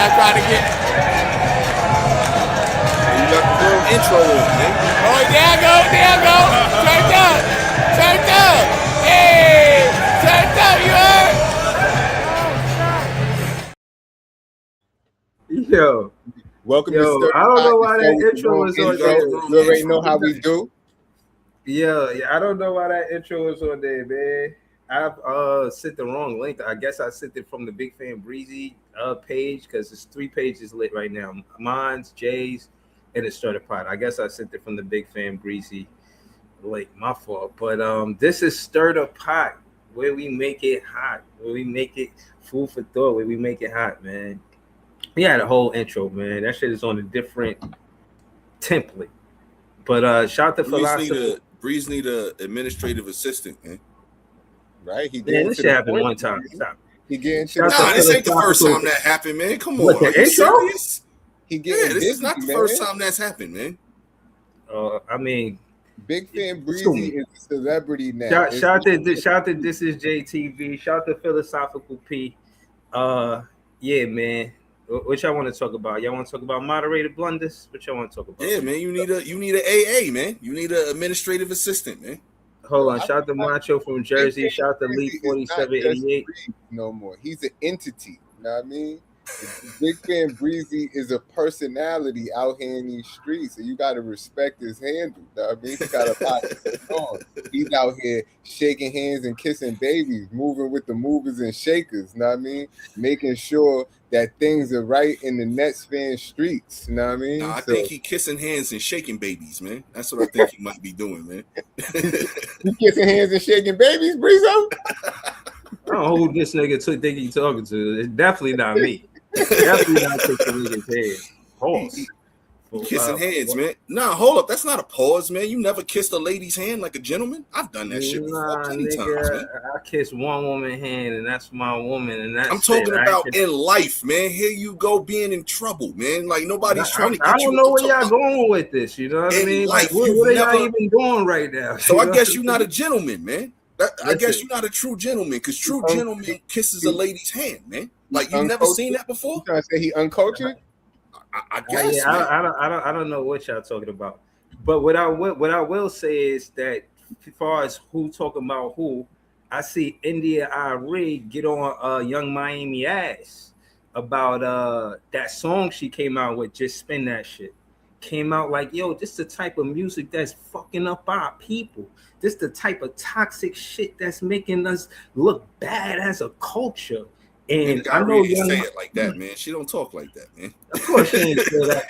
I try to get. You got the real intro on, man. Oh, there I go. Turned up. Hey, turned up. You heard? Yo, Welcome to yo, Stir I don't Pot, know the why show that with the intro wrong was on intro. there. You already know how we do. Yeah, I don't know why that intro was on there, man. I've sent the wrong link. I guess I sent it from the Big Fan Breezy page because it's 3 pages lit right now. Mine's, Jay's, and the Starter Pot. I guess I sent it from the Big Fan Breezy link. My fault. But this is Starter Pot, where we make it hot, where we make it food for thought, where we make it hot, man. We had a whole intro, man. That shit is on a different template. But shout to Philosophy. Breeze need a administrative assistant, man. Right? He Man, getting this to shit the happened point. one time. Stop. He getting to Shout the out Nah, to this ain't the first philosophical- time that happened, man. Come What, on, the are you intro? serious? He getting Yeah, this busy, is not the man. first time that's happened, man. I mean, Big Fan Excuse me. Breezy is a celebrity now. shout to This Is JTV. Shout to Philosophical P. Yeah, man. What y'all want to talk about? Y'all want to talk about moderated blunders? What y'all want to talk about? Yeah, man. You need a AA, man. You need an administrative assistant, man. Hold on. I Shout out to Macho from Jersey. Big Fan Shout out to Breezy Lee is not just 4788. Breeze no more. He's an entity. You know what I mean? Big Fan Breezy is a personality out here in these streets, and you got to respect his handle. You know what I mean? He got a lot going on. He's out here shaking hands and kissing babies, moving with the movers and shakers. You know what I mean? Making sure that things are right in the Nets fan streets. You know what I mean? Nah, I think he kissing hands and shaking babies, man. That's what I think he might be doing, man. You kissing hands and shaking babies, Breezo? I don't know who this nigga think he talking to. It's definitely not me. Definitely not kissing niggas' head. Pause. Kissing hands, man. Nah, hold up. That's not a pause, man. You never kissed a lady's hand like a gentleman? I've done that shit before plenty times, man. I kiss one woman hand, and that's my woman, and that's I'm talking it. about in life, man. Here you go being in trouble, man. Like nobody's trying to get I you. don't know where y'all going with this. You know what I mean? Life, Like, what are y'all even doing right now? So I guess you're not a gentleman, man. I guess you're not a true gentleman, because true gentleman kisses a lady's hand, man. Like you've never seen that before. You trying to say he uncultured? I guess. Yeah, I don't know what y'all talking about. But what I will say is that as far as who talking about who, I see India Ari get on Young Miami ass about that song she came out with, Just Spin That Shit. Came out like, yo, this the type of music that's fucking up our people. This the type of toxic shit that's making us look bad as a culture. And I know you say it like that, man. She don't talk like that, man. Of course, she ain't say that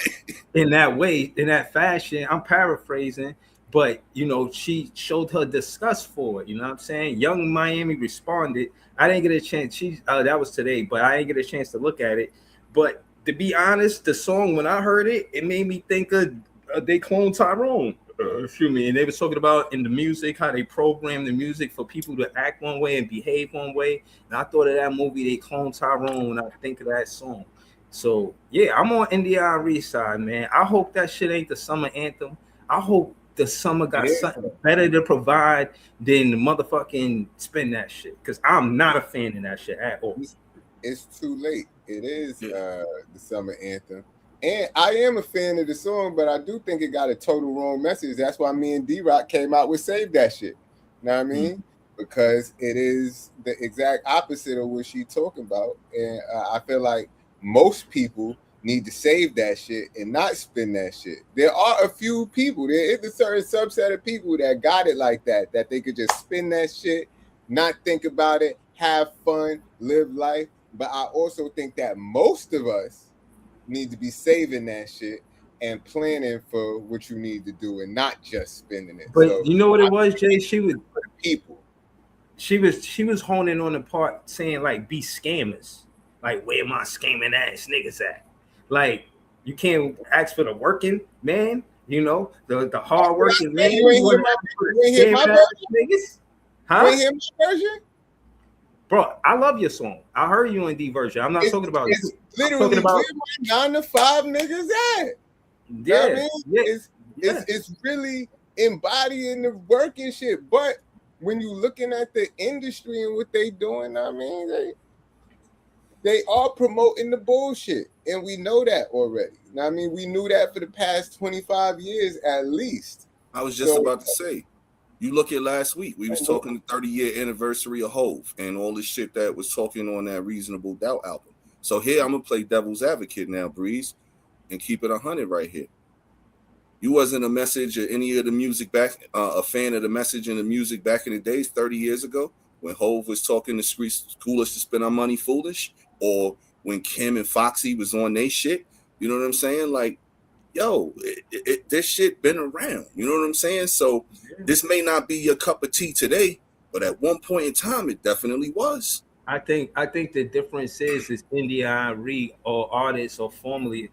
in that way, in that fashion. I'm paraphrasing, but you know, she showed her disgust for it. You know what I'm saying? Young Miami responded. I didn't get a chance. That was today, but I didn't get a chance to look at it. But to be honest, the song when I heard it, it made me think of they cloned Tyrone. Excuse me, and they was talking about in the music how they program the music for people to act one way and behave one way. And I thought of that movie, They Cloned Tyrone, when I think of that song. So yeah, I'm on NDRE side, man. I hope that shit ain't the summer anthem. I hope the summer got something better to provide than the motherfucking Spin That Shit, because I'm not a fan of that shit at all. It's too late. It is the summer anthem. And I am a fan of the song, but I do think it got a total wrong message. That's why me and D-Rock came out with Save That Shit. Know what I mean? Because it is the exact opposite of what she's talking about. And I feel like most people need to save that shit and not spin that shit. There are a few people, there is a certain subset of people that got it like that they could just spin that shit, not think about it, have fun, live life. But I also think that most of us need to be saving that shit and planning for what you need to do and not just spending it. But so, you know what it was, Jay? She was people. She was honing on the part saying like be scammers. Like where my scamming ass niggas at? Like you can't ask for the working man, you know, the hard working man. You ain't hear my version? Niggas? Huh? You ain't hear my version? Bro, I love your song. I heard you in D version. I'm not talking about it's literally where my 9 to 5 niggas at. Yeah, I mean? It's really embodying the working shit. But when you looking at the industry and what they doing, I mean, they are promoting the bullshit, and we know that already. Now, I mean, we knew that for the past 25 years at least. I was just So, about to say, you look at last week, we was talking the 30-year anniversary of Hove and all this shit that was talking on that Reasonable Doubt album. So here I'm gonna play devil's advocate now, Breeze, and keep it 100 right here. You wasn't a message or any of the music back, a fan of the message and the music back in the days, 30 years ago, when Hove was talking the streets, coolest to spend our money foolish, or when Kim and Foxy was on they shit. You know what I'm saying? Like, yo, this shit been around. You know what I'm saying? So this may not be your cup of tea today, but at one point in time, it definitely was. I think the difference is India Reed or artists or formerly,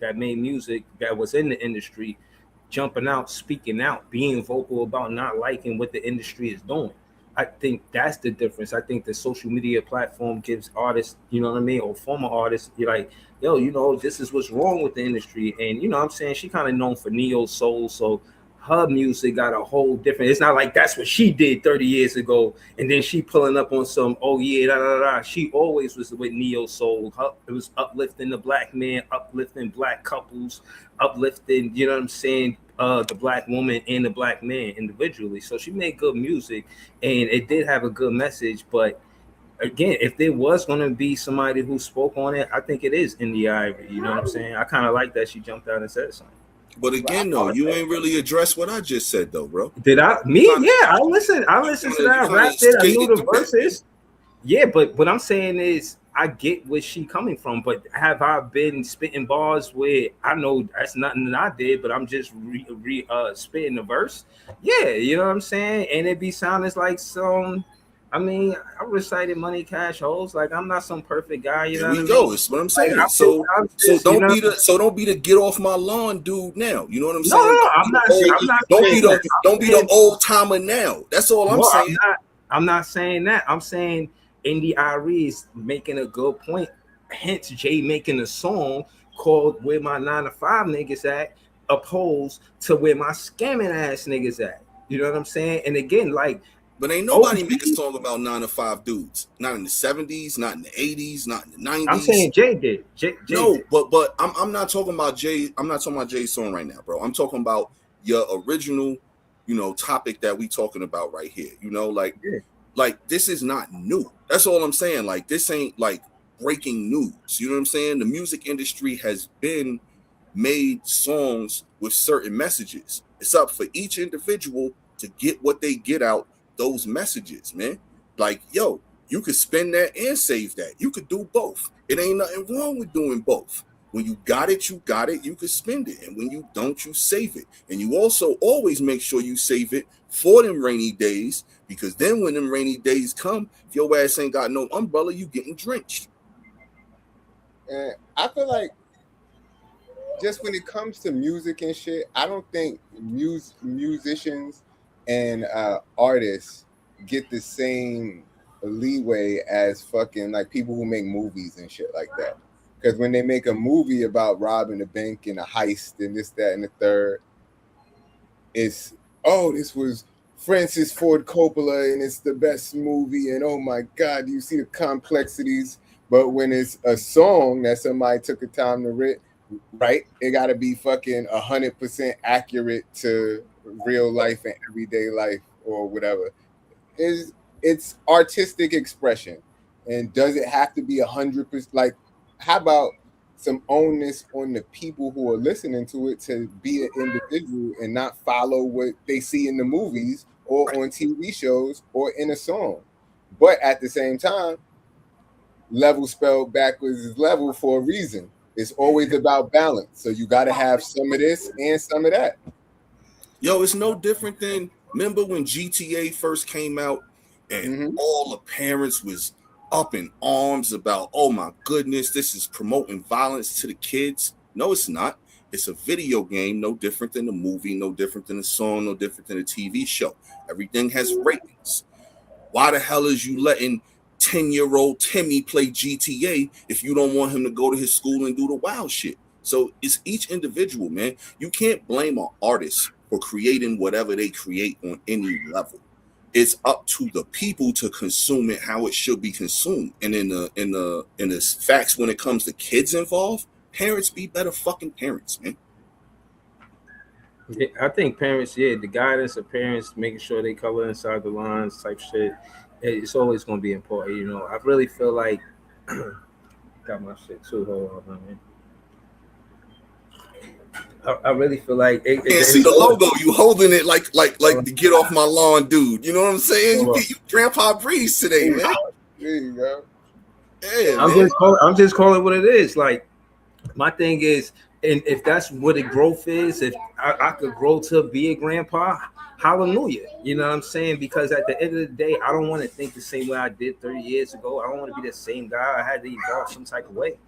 that made music that was in the industry, jumping out, speaking out, being vocal about not liking what the industry is doing. I think that's the difference. I think the social media platform gives artists, you know what I mean, or former artists, you're like, yo, this is what's wrong with the industry. And what I'm saying, she kind of known for neo soul, so her music got a whole different. It's not like that's what she did 30 years ago, and then she pulling up on some, oh yeah, da da da. She always was with neo soul. It was uplifting the black man, uplifting black couples, uplifting, you know what I'm saying, the black woman and the black man individually. So she made good music, and it did have a good message. But again, if there was going to be somebody who spoke on it, I think it is India Ivory. You know what I'm saying? I kind of like that she jumped out and said something. But again, though, you ain't really addressed what I just said, though, bro. Did I? Me? Yeah, I listened. I listened to that. I rapped it. I knew the verses. Yeah, but what I'm saying is, I get where she coming from. But have I been spitting bars where I know that's nothing that I did, but I'm just spitting the verse? Yeah, you know what I'm saying? And it be sounding like some. I mean, I recited Money Cash Holes. Like, I'm not some perfect guy. You know what I mean? Go. It's what I'm saying. Like, so don't be the get off my lawn dude now. You know what I'm saying? No, I'm not. Don't be the old timer now. That's all I'm saying. I'm not saying that. I'm saying Indy Irie is making a good point. Hence, Jay making a song called "Where My 9 to 5 Niggas At," opposed to where my scamming ass niggas at. You know what I'm saying? And again, like. But ain't nobody make a song about 9 to 5 dudes. Not in the 70s, not in the 80s, not in the 90s. I'm saying Jay did. Jay no, did. but I'm not talking about Jay. I'm not talking about Jay's song right now, bro. I'm talking about your original, topic that we talking about right here. Like this is not new. That's all I'm saying. Like this ain't like breaking news. You know what I'm saying? The music industry has been made songs with certain messages. It's up for each individual to get what they get out those messages, man. Like, yo, you could spend that and save that. You could do both. It ain't nothing wrong with doing both. When you got it, you got it. You could spend it. And when you don't, you save it. And you also always make sure you save it for them rainy days, because then when them rainy days come, if your ass ain't got no umbrella, you getting drenched. And I feel like just when it comes to music and shit, I don't think musicians and artists get the same leeway as fucking like people who make movies and shit like that. Because when they make a movie about robbing a bank and a heist and this, that, and the third, it's, this was Francis Ford Coppola and it's the best movie and oh my God, you see the complexities. But when it's a song that somebody took the time to write, it got to be fucking 100% accurate to real life and everyday life or whatever. It's artistic expression, and does it have to be 100%? Like, how about some onus on the people who are listening to it to be an individual and not follow what they see in the movies or on TV shows or in a song? But at the same time, level spelled backwards is level for a reason. It's always about balance. So you got to have some of this and some of that. Yo, it's no different than, remember when GTA first came out and all the parents was up in arms about, oh my goodness, this is promoting violence to the kids. No, it's not. It's a video game, no different than a movie, no different than a song, no different than a TV show. Everything has ratings. Why the hell is you letting 10-year-old Timmy play GTA if you don't want him to go to his school and do the wild shit? So it's each individual, man. You can't blame an artist for creating whatever they create on any level. it's up to the people to consume it how it should be consumed. And in the facts when it comes to kids involved, parents be better fucking parents, man. Yeah, I think parents, the guidance of parents, making sure they color inside the lines, type shit. It's always going to be important. You know, I really feel like got my shit too. Hold on, man. I really feel like Can't see the logo. You holding it like the get off my lawn, dude. You know what I'm saying? You Grandpa Breeze today, man. There you go. Yeah, I'm just calling what it is. Like, my thing is, and if that's what the growth is, if I could grow to be a grandpa, hallelujah. You know what I'm saying? Because at the end of the day, I don't want to think the same way I did 30 years ago. I don't want to be the same guy. I had to evolve some type of way.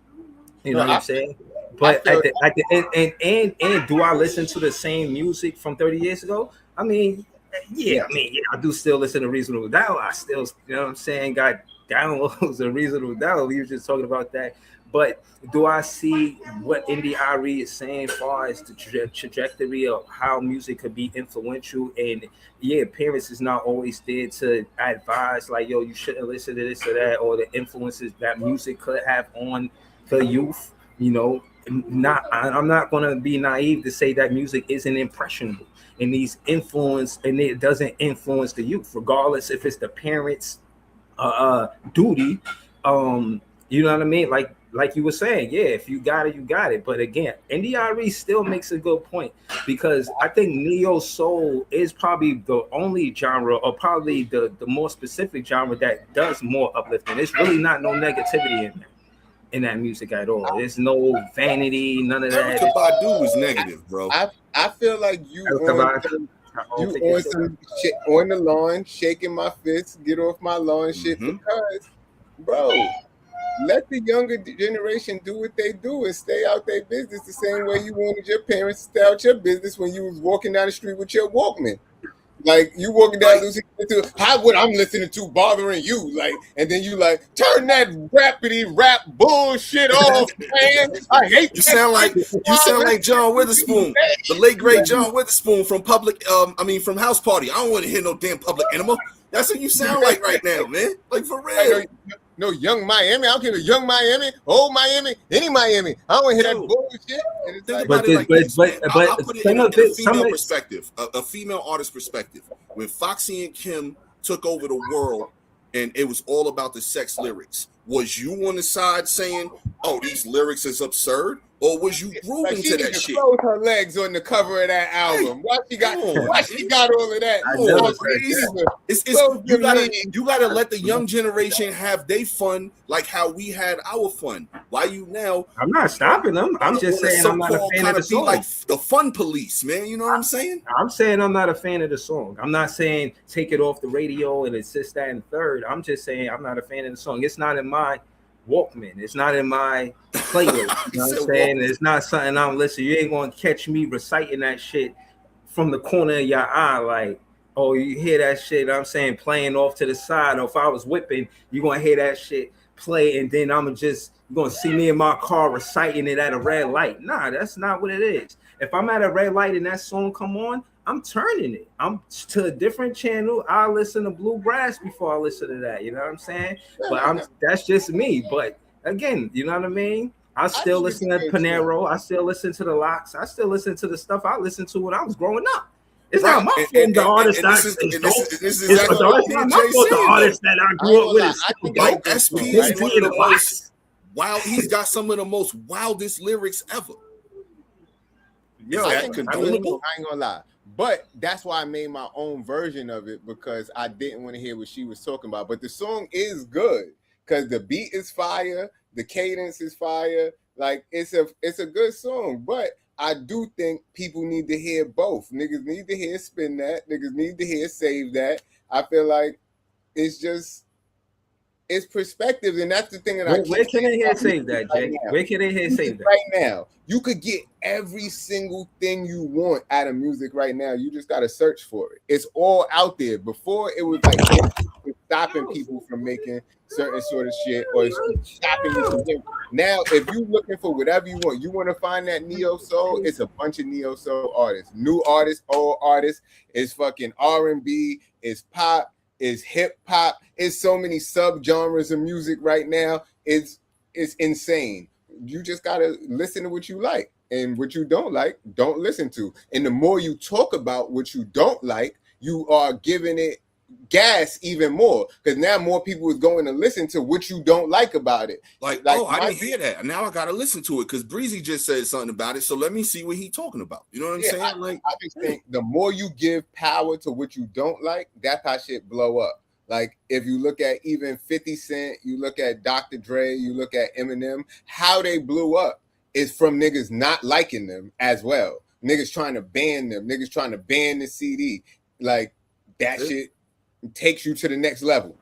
You know what I'm saying? But at the end, do I listen to the same music from 30 years ago? I mean, I do still listen to Reasonable Doubt. I still, you know what I'm saying, got downloads of Reasonable Doubt. We were just talking about that. But do I see what Indie Ari is saying as far as the trajectory of how music could be influential? And parents is not always there to advise, like, yo, you shouldn't listen to this or that, or the influences that music could have on the youth. You know, I'm not going to be naive to say that music isn't impressionable and these influence, and it doesn't influence the youth, regardless if it's the parents' duty. You know what I mean? Like you were saying, if you got it, you got it. But again, NDRE still makes a good point, because I think neo soul is probably the only genre, or probably the more specific genre, that does more uplifting. There's really not no negativity in that music at all. There's no vanity, none of that. Erykah Badu is negative, bro. I feel like you on some shit on the lawn, shaking my fist, get off my lawn shit, because, bro, let the younger generation do what they do and stay out their business the same way you wanted your parents to stay out your business when you was walking down the street with your Walkman. Like, you walking down listening to what I'm listening to bothering you, like, and then you like turn that rapidy rap bullshit off, man. I hate you. Sound like John Witherspoon, the late great John Witherspoon from from House Party. I don't want to hear no damn Public Enema. That's what you sound like right now, man. Like, for real. No, Young Miami. I don't care if Young Miami, Old Miami, any Miami. I don't want to hear that bullshit. And it's like, I'll put it in a female perspective, a female artist perspective. When Foxy and Kim took over the world, and it was all about the sex lyrics, was you on the side saying, "Oh, these lyrics is absurd," or was you grooving to that shit? Close her legs on the cover of that album. Why she got all of that? You gotta let the young generation have their fun, like how we had our fun. Why you now? I'm not stopping them. I'm just saying I'm not a fan of the song. Like the fun police, man. You know what I'm saying? I'm saying I'm not a fan of the song. I'm not saying take it off the radio and it's this, that, and third. I'm just saying I'm not a fan of the song. It's not in my Walkman. It's not in my playlist. You know what I'm saying? It's not something I'm listening. You ain't gonna catch me reciting that shit from the corner of your eye, like, oh, you hear that shit, I'm saying, playing off to the side. Or if I was whipping, you're gonna hear that shit play, and then you're gonna see me in my car reciting it at a red light. Nah, that's not what it is. If I'm at a red light and that song come on, I'm turning it. I'm to a different channel. I listen to bluegrass before I listen to that. You know what I'm saying? But that's just me. But again, you know what I mean? I still listen to Panero. I still listen to the Locks. I still listen to the stuff I listened to when I was growing up. It's not my fault. The artist that I grew up with. Like SP is one of the most wild. He's got some of the most wildest lyrics ever. Yo, I ain't gonna lie. But that's why I made my own version of it, because I didn't want to hear what she was talking about. But the song is good because the beat is fire, the cadence is fire. Like, it's a good song. But I do think people need to hear both. Niggas need to hear Spin That. Niggas need to hear Save That. I feel like it's perspective, and that's the thing that where can they hear Save That, Jay? Where can they hear Save That? Right now, you could get every single thing you want out of music right now. You just got to search for it. It's all out there. Before, it was like stopping people from making certain sort of shit, or stopping you from doing. Now, if you're looking for whatever you want to find that neo soul, it's a bunch of neo soul artists, new artists, old artists. It's fucking R&B, it's pop, Is hip hop. It's so many subgenres of music right now. It's insane. You just gotta listen to what you like, and what you don't like, don't listen to. And the more you talk about what you don't like, you are giving it gas even more, because now more people is going to listen to what you don't like about it. Like oh, I didn't hear that. Now I gotta listen to it because Breezy just said something about it. So let me see what he's talking about. You know what I'm saying? I just think the more you give power to what you don't like, that's how shit blow up. Like if you look at even 50 Cent, you look at Dr. Dre, you look at Eminem, how they blew up is from niggas not liking them as well. Niggas trying to ban them, niggas trying to ban the CD. Like that shit takes you to the next level.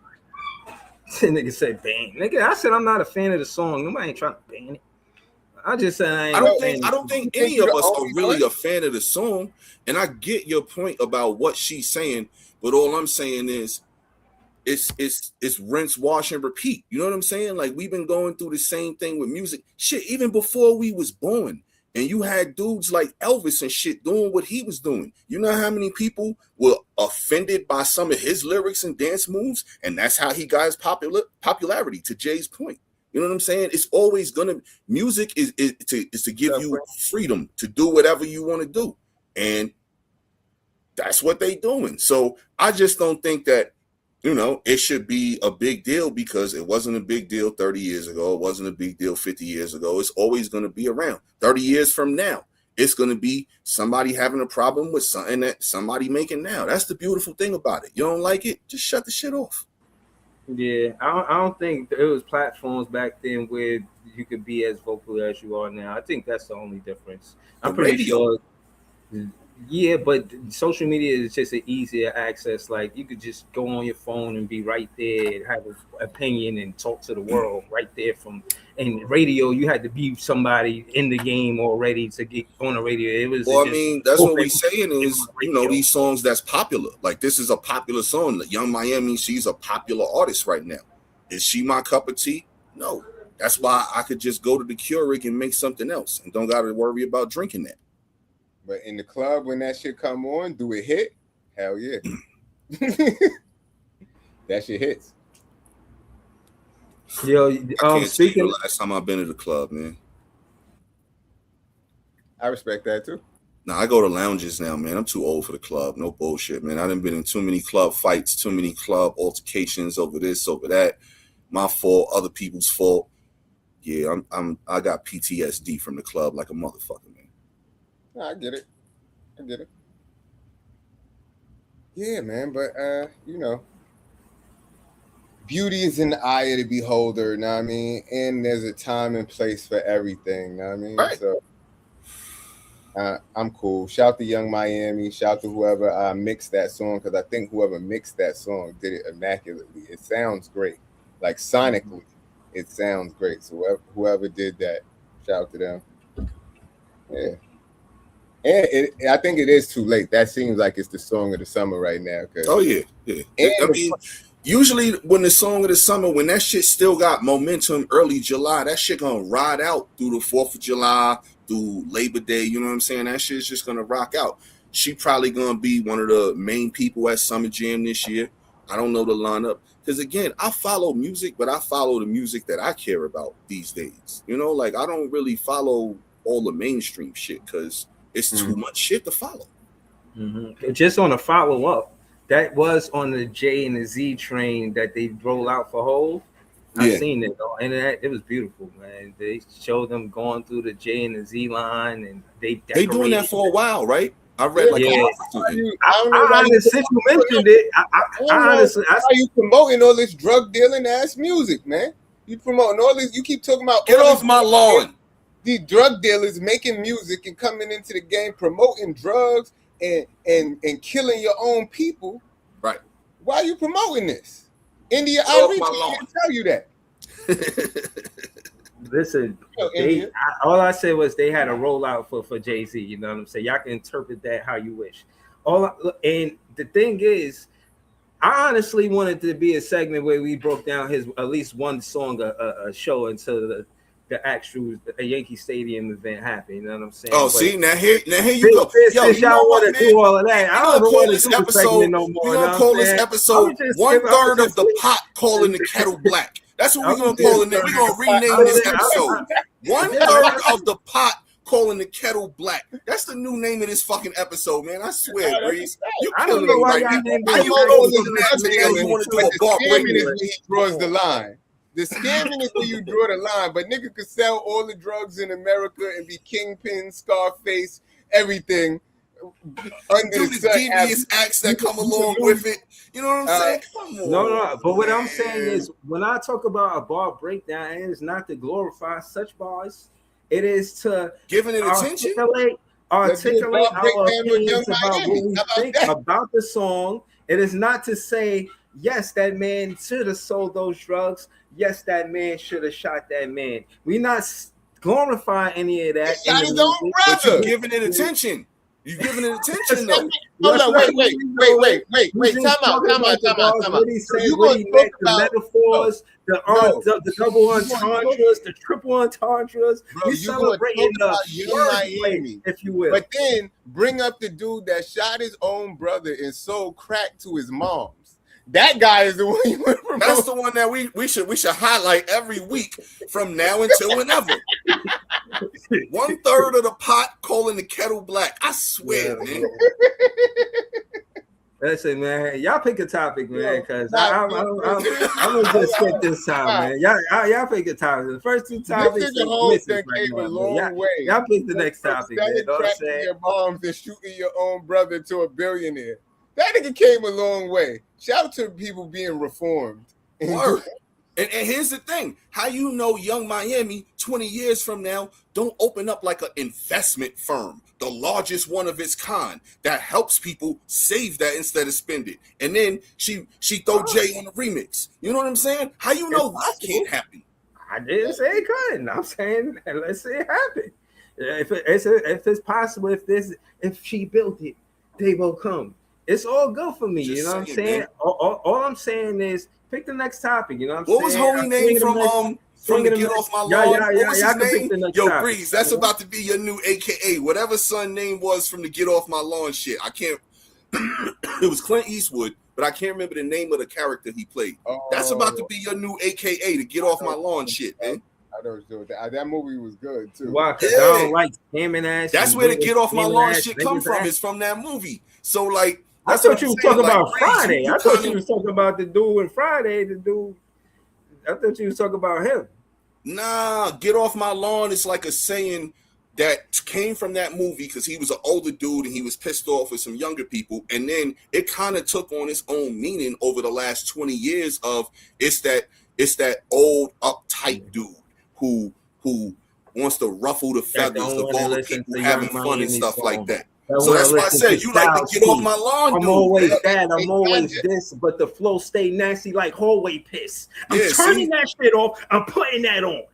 Nigga said ban. Nigga, I said I'm not a fan of the song. Nobody ain't trying to ban it. I just said I don't think any of us are really a fan of the song. And I get your point about what she's saying, but all I'm saying is it's rinse, wash, and repeat. You know what I'm saying? Like we've been going through the same thing with music. Shit, even before we was born. And you had dudes like Elvis and shit doing what he was doing. You know how many people were offended by some of his lyrics and dance moves? And that's how he got his popularity, to Jay's point. You know what I'm saying? It's always gonna, music is to give you freedom to do whatever you want to do. And that's what they doing. So I just don't think that, you know, it should be a big deal, because it wasn't a big deal 30 years ago. It wasn't a big deal 50 years ago. It's always going to be around. 30 years from now, it's going to be somebody having a problem with something that somebody making now. That's the beautiful thing about it. You don't like it? Just shut the shit off. Yeah, I don't think there was platforms back then where you could be as vocal as you are now. I think that's the only difference. I'm pretty sure. Yeah, but social media is just an easier access. Like you could just go on your phone and be right there, have an opinion, and talk to the world right there from. And radio, you had to be somebody in the game already to get on the radio. It was. Well, I mean, that's what we're saying is, you know, these songs that's popular. Like this is a popular song. Young Miami, she's a popular artist right now. Is she my cup of tea? No. That's why I could just go to the Keurig and make something else and don't got to worry about drinking that. But in the club, when that shit come on, do it hit? Hell yeah. That shit hits. Yo, speaking of last time I've been to the club, man. I respect that too. Nah, I go to lounges now, man. I'm too old for the club. No bullshit, man. I done been in too many club fights, too many club altercations over this, over that. My fault, other people's fault. Yeah, I got PTSD from the club like a motherfucker, man. I get it. Yeah, man, but you know, beauty is in the eye of the beholder, know what I mean? And there's a time and place for everything, know what I mean? Right. So I'm cool. Shout to Young Miami, shout to whoever mixed that song, because I think whoever mixed that song did it immaculately. It sounds great. Like sonically, it sounds great. So whoever did that, shout to them. Yeah. And I think it is too late. That seems like it's the song of the summer right now. Oh, yeah. I mean, usually when the song of the summer, when that shit still got momentum early July, that shit gonna ride out through the 4th of July, through Labor Day, you know what I'm saying? That shit's just gonna rock out. She probably gonna be one of the main people at Summer Jam this year. I don't know the lineup. Because again, I follow music, but I follow the music that I care about these days. You know, like I don't really follow all the mainstream shit because it's too much shit to follow. Just on a follow up, that was on the J and the Z train that they roll out for Hov. I've seen it, and it was beautiful, man. They showed them going through the J and the Z line, and they doing that for a while, right? I read like since you mentioned it, I honestly, how are you promoting all this drug dealing ass music, man? You promoting all this? You keep talking about get off my lawn. These drug dealers making music and coming into the game, promoting drugs and killing your own people. Right. Why are you promoting this? India Outreach can't tell you that. Listen, all I said was they had a rollout for Jay-Z. You know what I'm saying? Y'all can interpret that how you wish. And the thing is, I honestly wanted to be a segment where we broke down his at least one song a show until the actual Yankee Stadium event happen. You know what I'm saying? Oh, But see, now here you go. Yo, since you know y'all what, want to man? do all of that, I We're don't gonna call want to this do the episode. segment no more. We're You know gonna what call I'm this saying? episode I'ma 1/3 just of the pot calling the kettle black. That's what we're I'ma gonna just- call it. We're gonna rename this episode 1/3 of the pot calling the kettle black. That's the new name of this fucking episode, man. I swear, Breeze, you I don't killing know me why right y'all now. named How it you Black go History from that to now you want to do But a the bar break? scamming is where he draws the line. The scamming is where you draw the line. But nigga could sell all the drugs in America and be Kingpin, Scarface, everything under Do the the sun. devious acts that come along with it. You know what I'm saying? Come on. No. But what I'm saying man. is, when I talk about a bar breakdown, it is not to glorify such bars. It is to Giving it attention. Let's do a articulate bar our breakdown with opinions Young about Miami. what we How about think that? about the song. It is not to say, yes, that man should have sold those drugs. Yes, that man should have shot that man. We're not glorifying any of that. He shot his own But you're brother. giving it attention. You're giving it attention though. Hold on, wait. Time out. What he So said, you what gonna he talk meant, the about metaphors, the double You gonna entendres, the triple entendres. Bro, We you gonna celebrating talk the about Young Miami, wordplay, if you will. But then bring up the dude that shot his own brother and sold crack to his moms. That guy is the one you want to promote. That's the one that we should highlight every week from now until whenever. 1/3 of the pot calling the kettle black. I swear, man. Listen, man, y'all pick a topic, man, because Nah, I'm gonna just skip this time, man. Y'all pick a topic. The first two topics, This is the whole thing came a long way. Y'all pick the next topic, man. Selling You know what I'm crack to saying? your moms and shooting your own brother to a billionaire. That nigga came a long way. Shout out to people being reformed. Word. And here's the thing: how you know Young Miami 20 years from now don't open up like an investment firm, the largest one of its kind, that helps people save that instead of spend it. And then she throw Jay on the remix. You know what I'm saying? How you know that can't happen? I didn't say it couldn't. I'm saying let's see it happen. If it's possible, if she built it, they will come. It's all good for me. Just you know what I'm saying, saying? man. All I'm saying is pick the next topic. You know what I'm What was saying? homie name from the Get Off My Lawn? What was his name? Yo, Breeze, that's about to be your new AKA. Whatever son name was from the Get Off My Lawn shit. I can't. It was Clint Eastwood, but I can't remember the name of the character he played. That's about to be your new AKA, the Get Off My Lawn shit, man. I know that movie was good too. Why? Because I don't like scamming ass. That's where the Get Off My Lawn shit come from. It's from that movie. So like, I thought you was talking about Friday. I thought you was talking about the dude in Friday. The dude. I thought you was talking about him. Nah, Get Off My Lawn is like a saying that came from that movie because he was an older dude and he was pissed off with some younger people, and then it kind of took on its own meaning over the last 20 years of it's that old uptight dude who wants to ruffle the feathers of all the people having fun and stuff like that. So that's why I said you like to get off my lawn, dude. I'm always bad. I'm always this, but the flow stay nasty like hallway piss. I'm turning that shit off. I'm putting that on.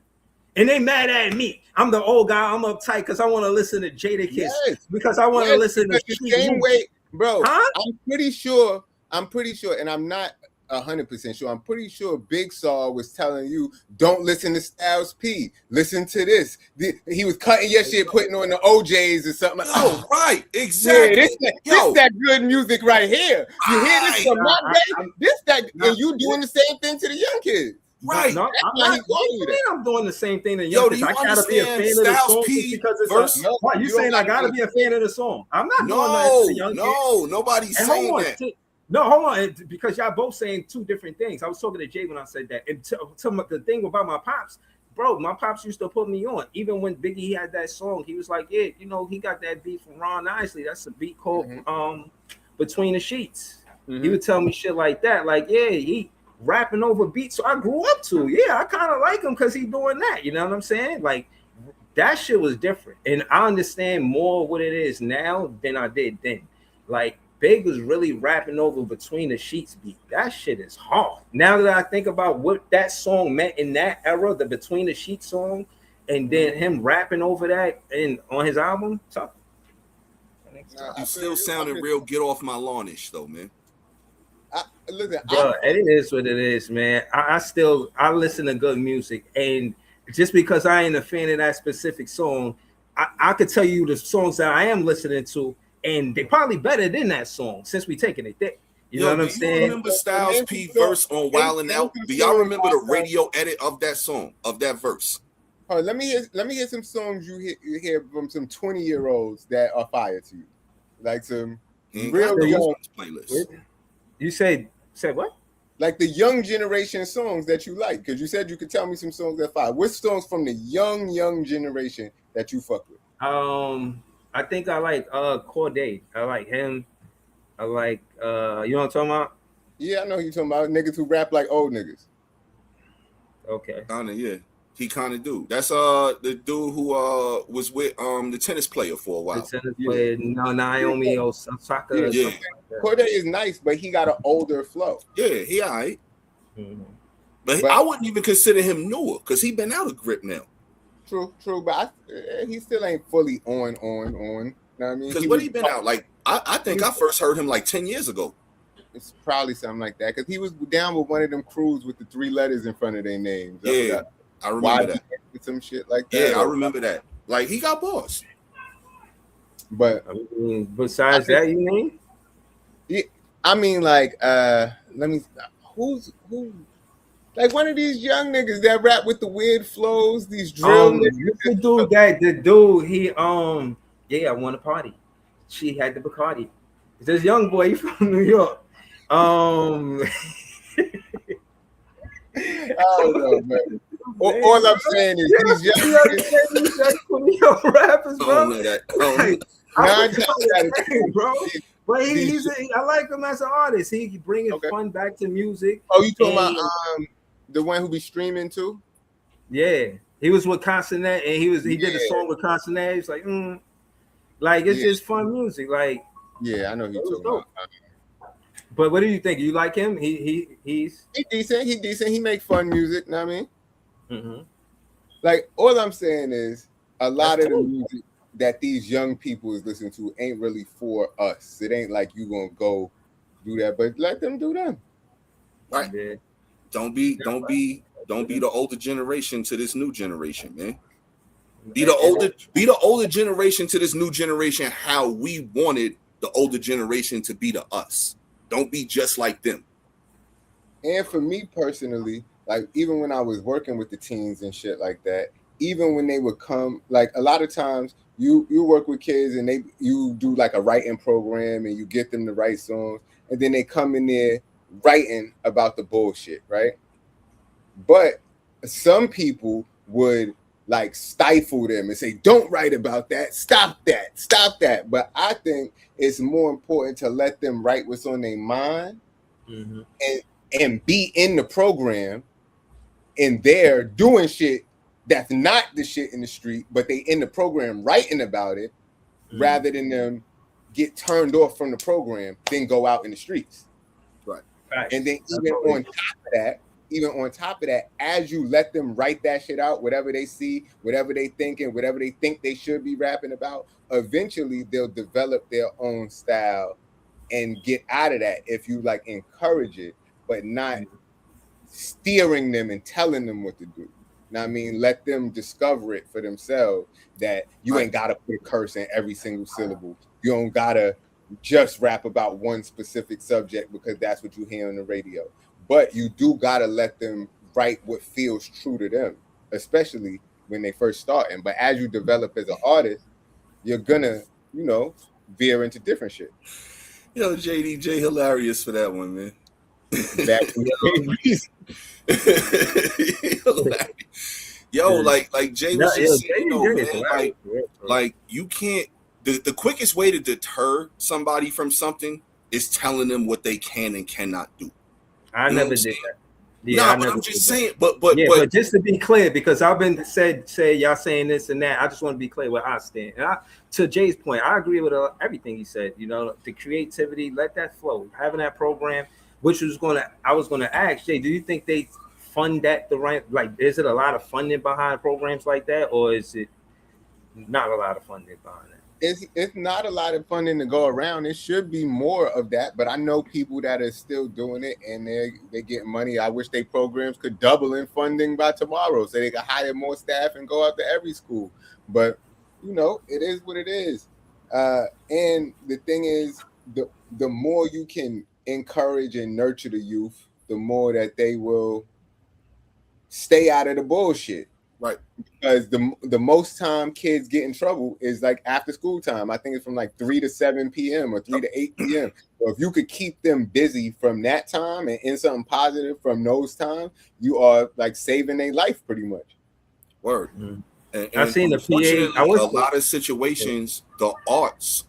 And they mad at me. I'm the old guy. I'm uptight because I want to listen to Jadakiss. Because I want to listen to the same way, bro. Huh? I'm pretty sure, and I'm not 100% sure. I'm pretty sure Big Saw was telling you, don't listen to Styles P. Listen to this. He was cutting your shit, putting on the OJs or something. Oh, right, exactly. Yeah, this that good music right here. You hear this from and you doing the same thing to the young kids. Right. No, I'm doing the same thing to young kids. I gotta be a fan of the song because it's what you saying? I gotta be a fan of the song. I'm not doing that to the young kids. No, nobody's saying that. No, hold on, because y'all both saying two different things. I was talking to Jay when I said that. And the thing about my pops, bro, my pops used to put me on. Even when Biggie had that song, he was like, yeah, you know, he got that beat from Ron Isley. That's a beat called Between the Sheets. He would tell me shit like that. Like, yeah, he rapping over beats. So I grew up to. Yeah, I kind of like him because he's doing that. You know what I'm saying? Like, that shit was different. And I understand more what it is now than I did then. Like, Big was really rapping over Between the Sheets beat. That shit is hard. Now that I think about what that song meant in that era, the Between the Sheets song, and then him rapping over that on his album, tough. You still sounding real Get Off My Lawn-ish though, man. Listen, it is what it is, man. I listen to good music, and just because I ain't a fan of that specific song, I could tell you the songs that I am listening to, and they probably better than that song since we taking it there. You know what I'm do you saying? remember Styles P verse on Wildin' Out? Do y'all remember the radio edit of that song, of that verse? Oh, let me hear some songs you hear from some 20-year-olds that are fire to you, like some real young playlist. You said what? Like the young generation songs that you like, because you said you could tell me some songs that fire. What songs from the young generation that you fuck with? I think I like Corday. I like him. I like you know what I'm talking about? Yeah, I know you talking about niggas who rap like old niggas. Okay. Kinda, yeah. He kind of do. That's the dude who was with the tennis player for a while. The tennis player, no, Naomi Osaka. Yeah. Corday is nice, but he got an older flow. Yeah, he all right. Mm-hmm. But I wouldn't even consider him newer because he been out of grip now. True, but he still ain't fully on. You know what I mean? Because what he been out? Like, I think I first heard him like 10 years ago. It's probably something like that. Because he was down with one of them crews with the 3 letters in front of their names. Yeah, I remember that. Some shit like that. Yeah, I remember that. Like, he got boss. But I mean, besides that, you mean? Yeah, I mean, like, let me. Who? Like one of these young niggas that rap with the weird flows, these drill niggas. The dude, he yeah, I want a party. She had the Bacardi. It's this young boy from New York. I don't know, man. All I'm saying is these young rappers, bro. Bro. But I like him as an artist. He bringing fun back to music. Oh, you talking about the one who be streaming too? Yeah, he was with Consonant, and he did a song with Consonant. He's like, like it's just fun music. Like, yeah, I know who you're talking about. But what do you think? You like him? He's decent. He decent. He make fun music. You know what I mean? Mm-hmm. Like all I'm saying is a lot of the music that these young people is listening to ain't really for us. It ain't like you gonna go do that, but let them do them. Right. Yeah. Don't be the older generation to this new generation, man. Be the older generation to this new generation how we wanted the older generation to be to us. Don't be just like them. And for me personally, like even when I was working with the teens and shit like that, even when they would come, like a lot of times you work with kids and you do like a writing program and you get them to write songs, and then they come in there writing about the bullshit, right? But some people would like stifle them and say, don't write about that, stop that. But I think it's more important to let them write what's on their mind and be in the program and they're doing shit that's not the shit in the street, but they in the program writing about it, rather than them get turned off from the program, then go out in the streets. Right. And then even on top of that, as you let them write that shit out, whatever they see, whatever they thinking, whatever they think they should be rapping about, eventually they'll develop their own style and get out of that if you like encourage it, but not steering them and telling them what to do. Now, I mean, let them discover it for themselves, that you ain't got to put a curse in every single syllable. You don't got to just rap about one specific subject because that's what you hear on the radio. But you do got to let them write what feels true to them, especially when they first starting. But as you develop as an artist, you're going to, veer into different shit. Yo, JDJ, hilarious for that one, man. Yo, like Jay was just saying, like you can't. The quickest way to deter somebody from something is telling them what they can and cannot do. I never did that. Yeah, but I'm just saying. But just to be clear, because I've been say y'all saying this and that, I just want to be clear where I stand. And to Jay's point, I agree with everything he said. The creativity, let that flow. Having that program, which I was gonna ask Jay, do you think they fund that the right? Like, is it a lot of funding behind programs like that, or is it not a lot of funding behind that? it's not a lot of funding to go around. It should be more of that, but I know people that are still doing it and they get money. I wish they programs could double in funding by tomorrow so they could hire more staff and go out to every school. But it is what it is. And the thing is, the more you can encourage and nurture the youth, the more that they will stay out of the bullshit. Right. Because the most time kids get in trouble is like after school time. I think it's from like 3 to 7 p.m. or 3 to 8 p.m. So if you could keep them busy from that time and in something positive from those times, you are like saving their life pretty much. Word. Mm-hmm. And I've seen the PA. a lot of situations, the arts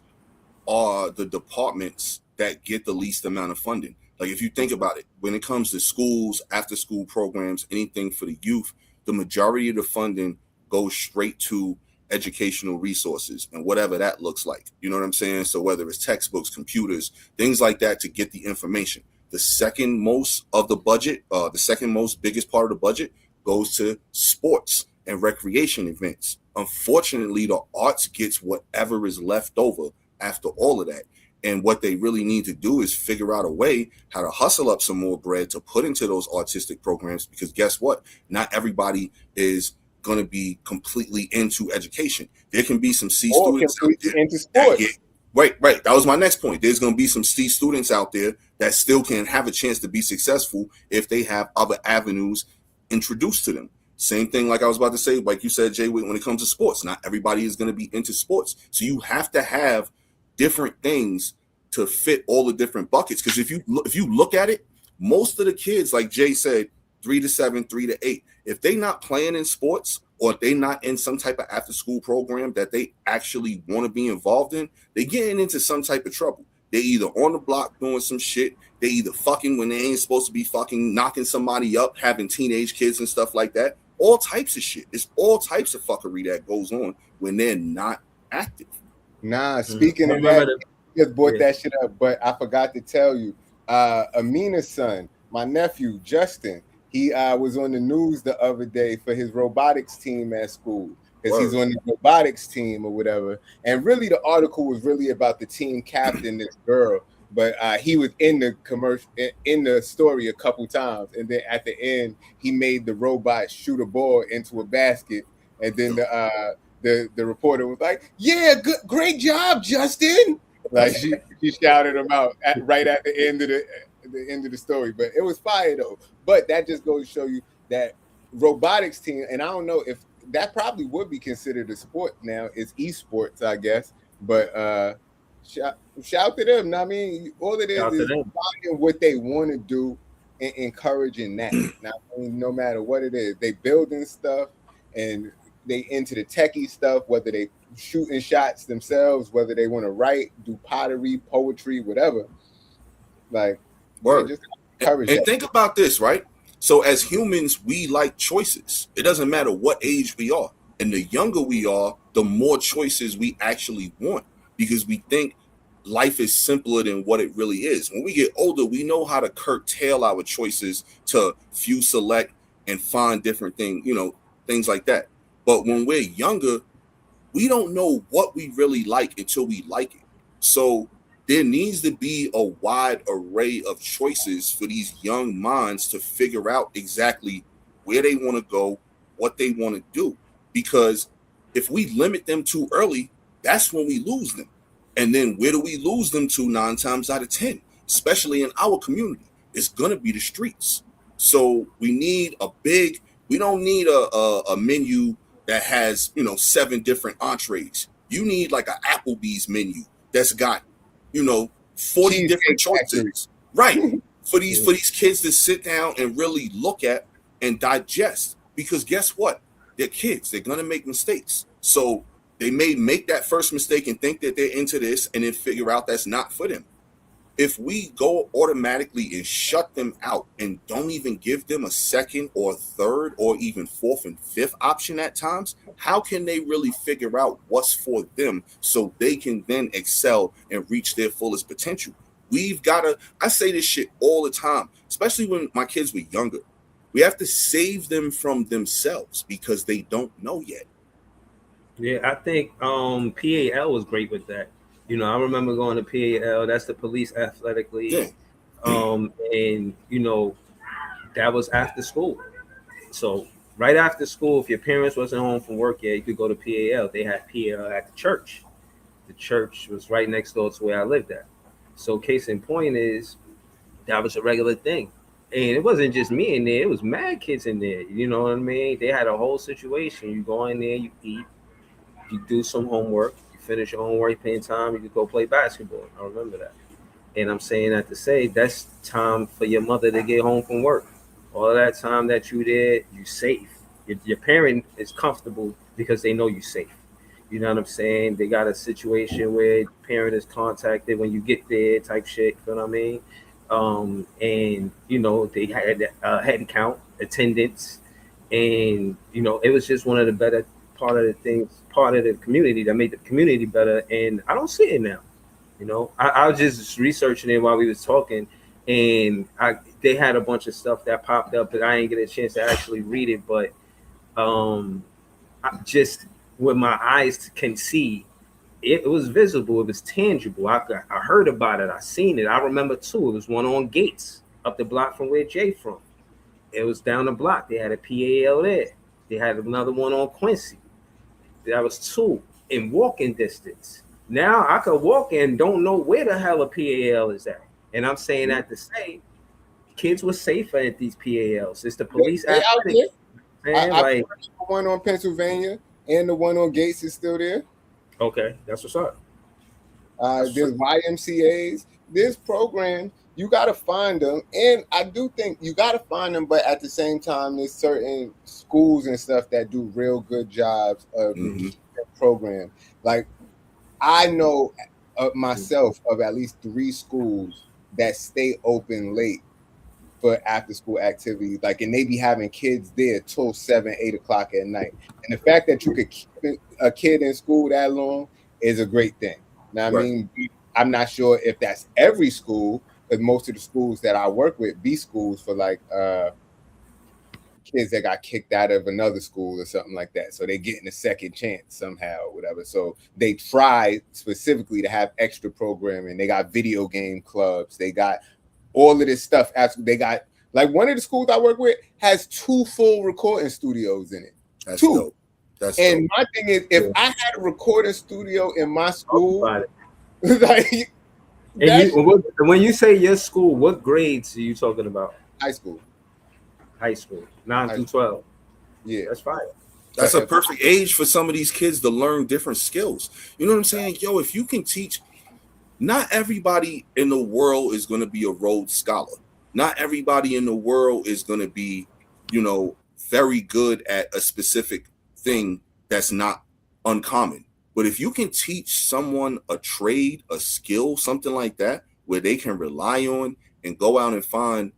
are the departments that get the least amount of funding. Like if you think about it, when it comes to schools, after school programs, anything for the youth, the majority of the funding goes straight to educational resources and whatever that looks like. You know what I'm saying? So whether it's textbooks, computers, things like that to get the information. The second most of the budget, the second most biggest part of the budget goes to sports and recreation events. Unfortunately, the arts gets whatever is left over after all of that. And what they really need to do is figure out a way how to hustle up some more bread to put into those artistic programs, because guess what? Not everybody is going to be completely into education. There can be some C students out there into sports. Right. That was my next point. There's going to be some C students out there that still can have a chance to be successful if they have other avenues introduced to them. Same thing like I was about to say, like you said, Jay, when it comes to sports, not everybody is going to be into sports. So you have to have different things to fit all the different buckets. Because if you look at it, most of the kids, like Jay said, 3 to 7, 3 to 8, if they not playing in sports or if they not in some type of after school program that they actually want to be involved in, they getting into some type of trouble. They either on the block doing some shit, they either fucking when they ain't supposed to be fucking, knocking somebody up, having teenage kids and stuff like that. All types of shit. It's all types of fuckery that goes on when they're not active. Nah, speaking of that, just brought that shit up, but I forgot to tell you, Amina's son, my nephew, Justin, he was on the news the other day for his robotics team at school, because he's on the robotics team or whatever. And really the article was really about the team captain, this girl, but he was in the commercial, in the story a couple times. And then at the end, he made the robot shoot a ball into a basket. And then the reporter was like, "Yeah, great job, Justin!" Like she shouted him out right at the end of the story. But it was fire though. But that just goes to show you that robotics team, and I don't know if that probably would be considered a sport now. It's esports, I guess. But shout to them. I mean, all it is finding what they want to do and encouraging that. Now, I mean, no matter what it is, they building stuff and they into the techie stuff, whether they shooting shots themselves, whether they want to write, do pottery, poetry, whatever. Like, just encourage and think about this, right? So as humans, we like choices. It doesn't matter what age we are. And the younger we are, the more choices we actually want, because we think life is simpler than what it really is. When we get older, we know how to curtail our choices to few select and find different things, things like that. But when we're younger, we don't know what we really like until we like it. So there needs to be a wide array of choices for these young minds to figure out exactly where they want to go, what they want to do. Because if we limit them too early, that's when we lose them. And then where do we lose them to 9 times out of 10, especially in our community? It's going to be the streets. So we need we don't need a menu that has, 7 different entrees. You need like an Applebee's menu that's got, 40 different choices. Right. For these kids to sit down and really look at and digest. Because guess what? They're kids. They're going to make mistakes. So they may make that first mistake and think that they're into this and then figure out that's not for them. If we go automatically and shut them out and don't even give them a second or third or even fourth and fifth option at times, how can they really figure out what's for them so they can then excel and reach their fullest potential? I say this shit all the time, especially when my kids were younger. We have to save them from themselves because they don't know yet. Yeah, I think PAL was great with that. I remember going to PAL. That's the Police Athletic Yeah, League, and that was after school. So right after school, if your parents wasn't home from work yet, you could go to PAL. They had PAL at the church. The church was right next door to where I lived at. So case in point is that was a regular thing. And it wasn't just me in there, it was mad kids in there. You know what I mean? They had a whole situation. You go in there, you eat, you do some homework, you finish your homework, paying time, you could go play basketball. I remember that. And I'm saying that to say that's time for your mother to get home from work. All that time that you there, you safe. Your parent is comfortable because they know you safe. You know what I'm saying? They got a situation where parent is contacted when you get there, type shit. You know what I mean? And they had head count, attendance, and it was just one of the better part of the community that made the community better. And I don't see it now. I was just researching it while we was talking, and they had a bunch of stuff that popped up, but I didn't get a chance to actually read it. But I just with my eyes can see, it was visible, it was tangible. I heard about it, I seen it. I remember too. It was one on Gates up the block from where Jay from. It was down the block. They had a PAL there. They had another one on Quincy. That was two in walking distance. Now I could walk and don't know where the hell a PAL is at. And I'm saying that to say kids were safer at these PALs. It's the police They out athletic. there. Man, I like, the one on Pennsylvania and the one on Gates is still there. okay, that's what's up. There's YMCA's. There's programs. You got to find them. And I do think you got to find them, but at the same time, there's certain schools and stuff that do real good jobs of the program. Like, I know myself of at least 3 schools that stay open late for after school activities, like, and they be having kids there till 7-8 o'clock at night. And the fact that you could keep a kid in school that long is a great thing. Now, I mean, I'm not sure if that's every school, because most of the schools that I work with be schools for like kids that got kicked out of another school or something like that. So they're getting a second chance somehow or whatever. So they try specifically to have extra programming. They got video game clubs. They got all of this stuff. They got, like, one of the schools I work with has 2 full recording studios in it. That's 2. Dope. That's and dope. My thing is, if I had a recording studio in my school, like, and when you say your school, what grades are you talking about? High school. High school, 9 through 12. Yeah, that's fine. That's a perfect age for some of these kids to learn different skills. You know what I'm saying? Yo, if you can teach, not everybody in the world is going to be a Rhodes Scholar. Not everybody in the world is going to be, very good at a specific thing that's not uncommon. But if you can teach someone a trade, a skill, something like that, where they can rely on and go out and find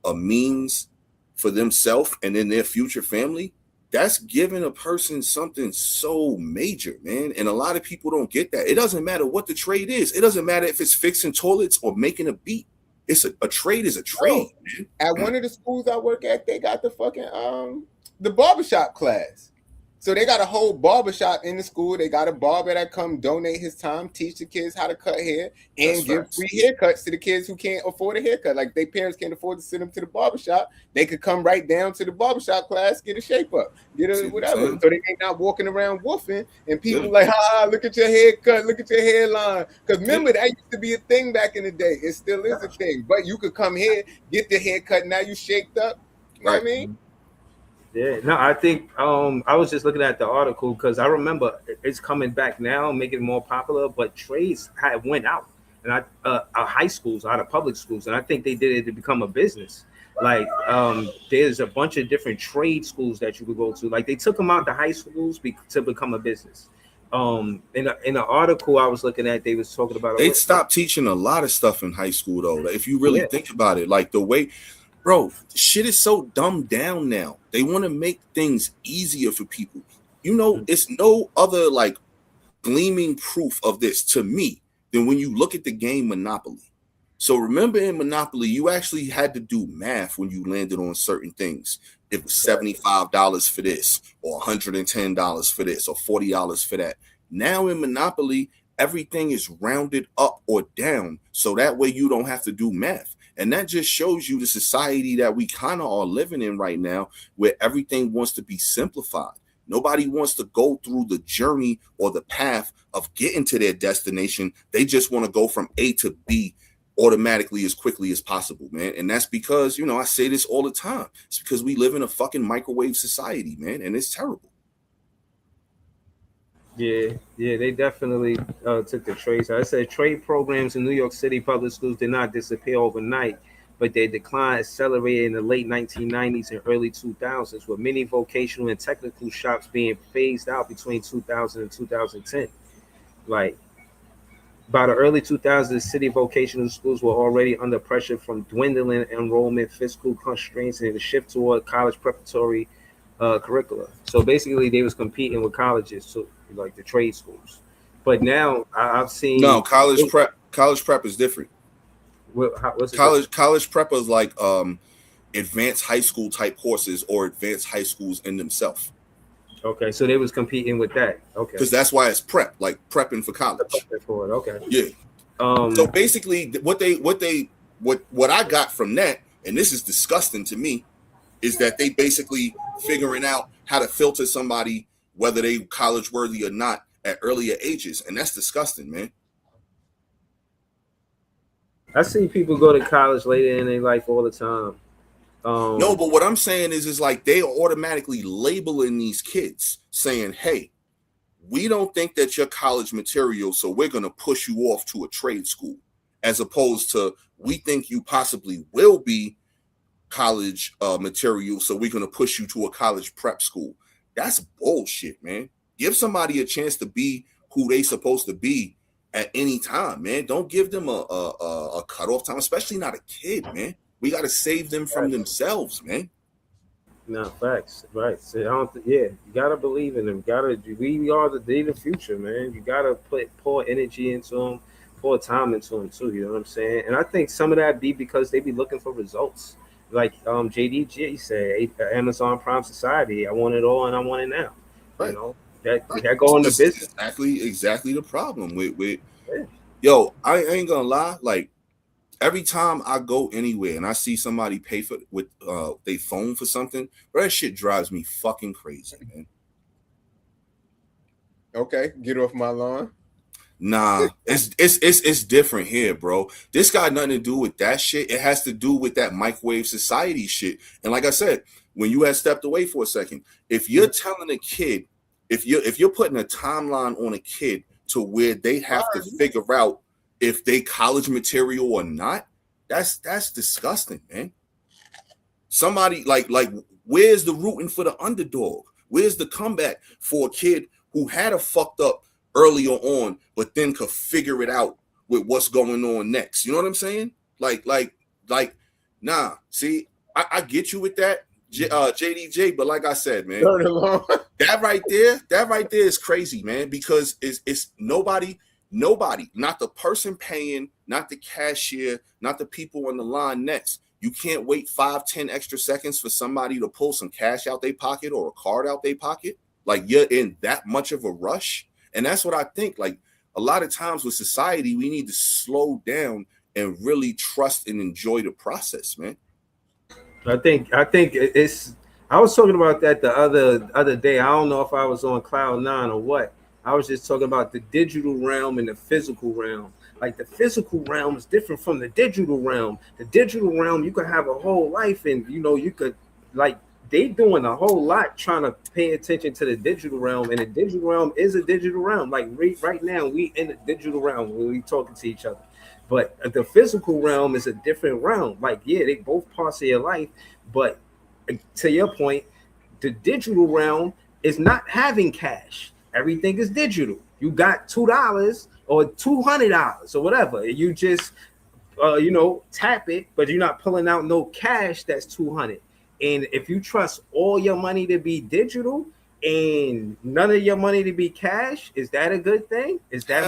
a means for themselves and then their future family, that's giving a person something so major, man. And a lot of people don't get that. It doesn't matter what the trade is. It doesn't matter if it's fixing toilets or making a beat. It's a trade is a trade, man. At one of the schools I work at, they got the fucking the barbershop class. So they got a whole barbershop in the school. They got a barber that come donate his time, teach the kids how to cut hair, and give free haircuts to the kids who can't afford a haircut. Like, their parents can't afford to send them to the barbershop. They could come right down to the barbershop class, get a shape up, get a whatever. So they ain't not walking around woofing and people like, look at your haircut, look at your hairline. Because remember, that used to be a thing back in the day. It still is a thing. But you could come here, get the haircut, now you shaped up. You know what I mean? Yeah, no, I think I was just looking at the article because I remember it's coming back now, making it more popular. But trades had went out, and our high schools, out of public schools, and I think they did it to become a business. Like, there's a bunch of different trade schools that you could go to. Like, they took them out the high schools to become a business. In the article I was looking at, they was talking about they stopped teaching a lot of stuff in high school though. Like, if you really think about it, like the way. Bro, shit is so dumbed down now. They want to make things easier for people. It's no other like gleaming proof of this to me than when you look at the game Monopoly. So remember, in Monopoly, you actually had to do math when you landed on certain things. It was $75 for this, or $110 for this or $40 for that. Now in Monopoly, everything is rounded up or down, so that way you don't have to do math. And that just shows you the society that we kind of are living in right now, where everything wants to be simplified. Nobody wants to go through the journey or the path of getting to their destination. They just want to go from A to B automatically as quickly as possible, man. And that's because, I say this all the time. It's because we live in a fucking microwave society, man, and it's terrible. Yeah, they definitely took the trades. I said trade programs in New York City public schools did not disappear overnight, but their decline accelerated in the late 1990s and early 2000s, with many vocational and technical shops being phased out between 2000 and 2010. Like, by the early 2000s, city vocational schools were already under pressure from dwindling enrollment, fiscal constraints, and the shift toward college preparatory curricula. So basically, they was competing with colleges, so like the trade schools. But now I've seen college prep is different. What's college prep is like advanced high school type courses or advanced high schools in themselves. Okay, so they was competing with that. Okay, because that's why it's prep, like prepping for college. For it. Okay, yeah. So basically, what I got from that, and this is disgusting to me, is that they basically figuring out how to filter somebody, whether they college worthy or not, at earlier ages, and that's disgusting, man. I see people go to college later in their life all the time. No, but what I'm saying is like they are automatically labeling these kids, saying, "Hey, we don't think that you're college material, so we're going to push you off to a trade school," as opposed to, "We think you possibly will be college material, so we're going to push you to a college prep school." That's bullshit, man. Give somebody a chance to be who they supposed to be at any time, man. Don't give them a cutoff time, especially not a kid, man. We got to save them from themselves, man. No, facts, right? So you gotta believe in them. We are the future, man. You gotta pour energy into them, pour time into them too. You know what I'm saying? And I think some of that be because they be looking for results. Like JDG said, Amazon Prime Society. I want it all, and I want it now. Right. You know that go into business. Exactly the problem with. Yeah. Yo, I ain't gonna lie, like. Every time I go anywhere and I see somebody pay for with their phone for something, bro, that shit drives me fucking crazy, man. Okay, get off my lawn. Nah, it's different here, bro. This got nothing to do with that shit. It has to do with that microwave society shit. And like I said, when you had stepped away for a second, if you're telling a kid, if you're putting a timeline on a kid to where they have to figure out if they college material or not, that's disgusting, man. Somebody like where's the rooting for the underdog? Where's the comeback for a kid who had a fucked up earlier on, but then could figure it out with what's going on next? You know what I'm saying? Like, nah. See, I get you with that, JDJ, but like I said, man, that right there is crazy, man, because it's nobody, not the person paying, not the cashier, not the people on the line next. You can't wait 5-10 extra seconds for somebody to pull some cash out their pocket or a card out their pocket. Like, you're in that much of a rush. And that's what I think. Like, a lot of times with society, we need to slow down and really trust and enjoy the process, man. I think it's. I was talking about that the other day. I don't know if I was on cloud nine or what. I was just talking about the digital realm and the physical realm. Like, the physical realm is different from the digital realm. The digital realm, you could have a whole life, and you could, like, they doing a whole lot trying to pay attention to the digital realm, and the digital realm is a digital realm. Like, right now, we in the digital realm when we talking to each other. But the physical realm is a different realm. Like, yeah, they both parts of your life, but to your point, the digital realm is not having cash. Everything is digital. You got $2 or $200 or whatever. You just, tap it, but you're not pulling out no cash. That's $200. And if you trust all your money to be digital and none of your money to be cash, is that a good thing? Is that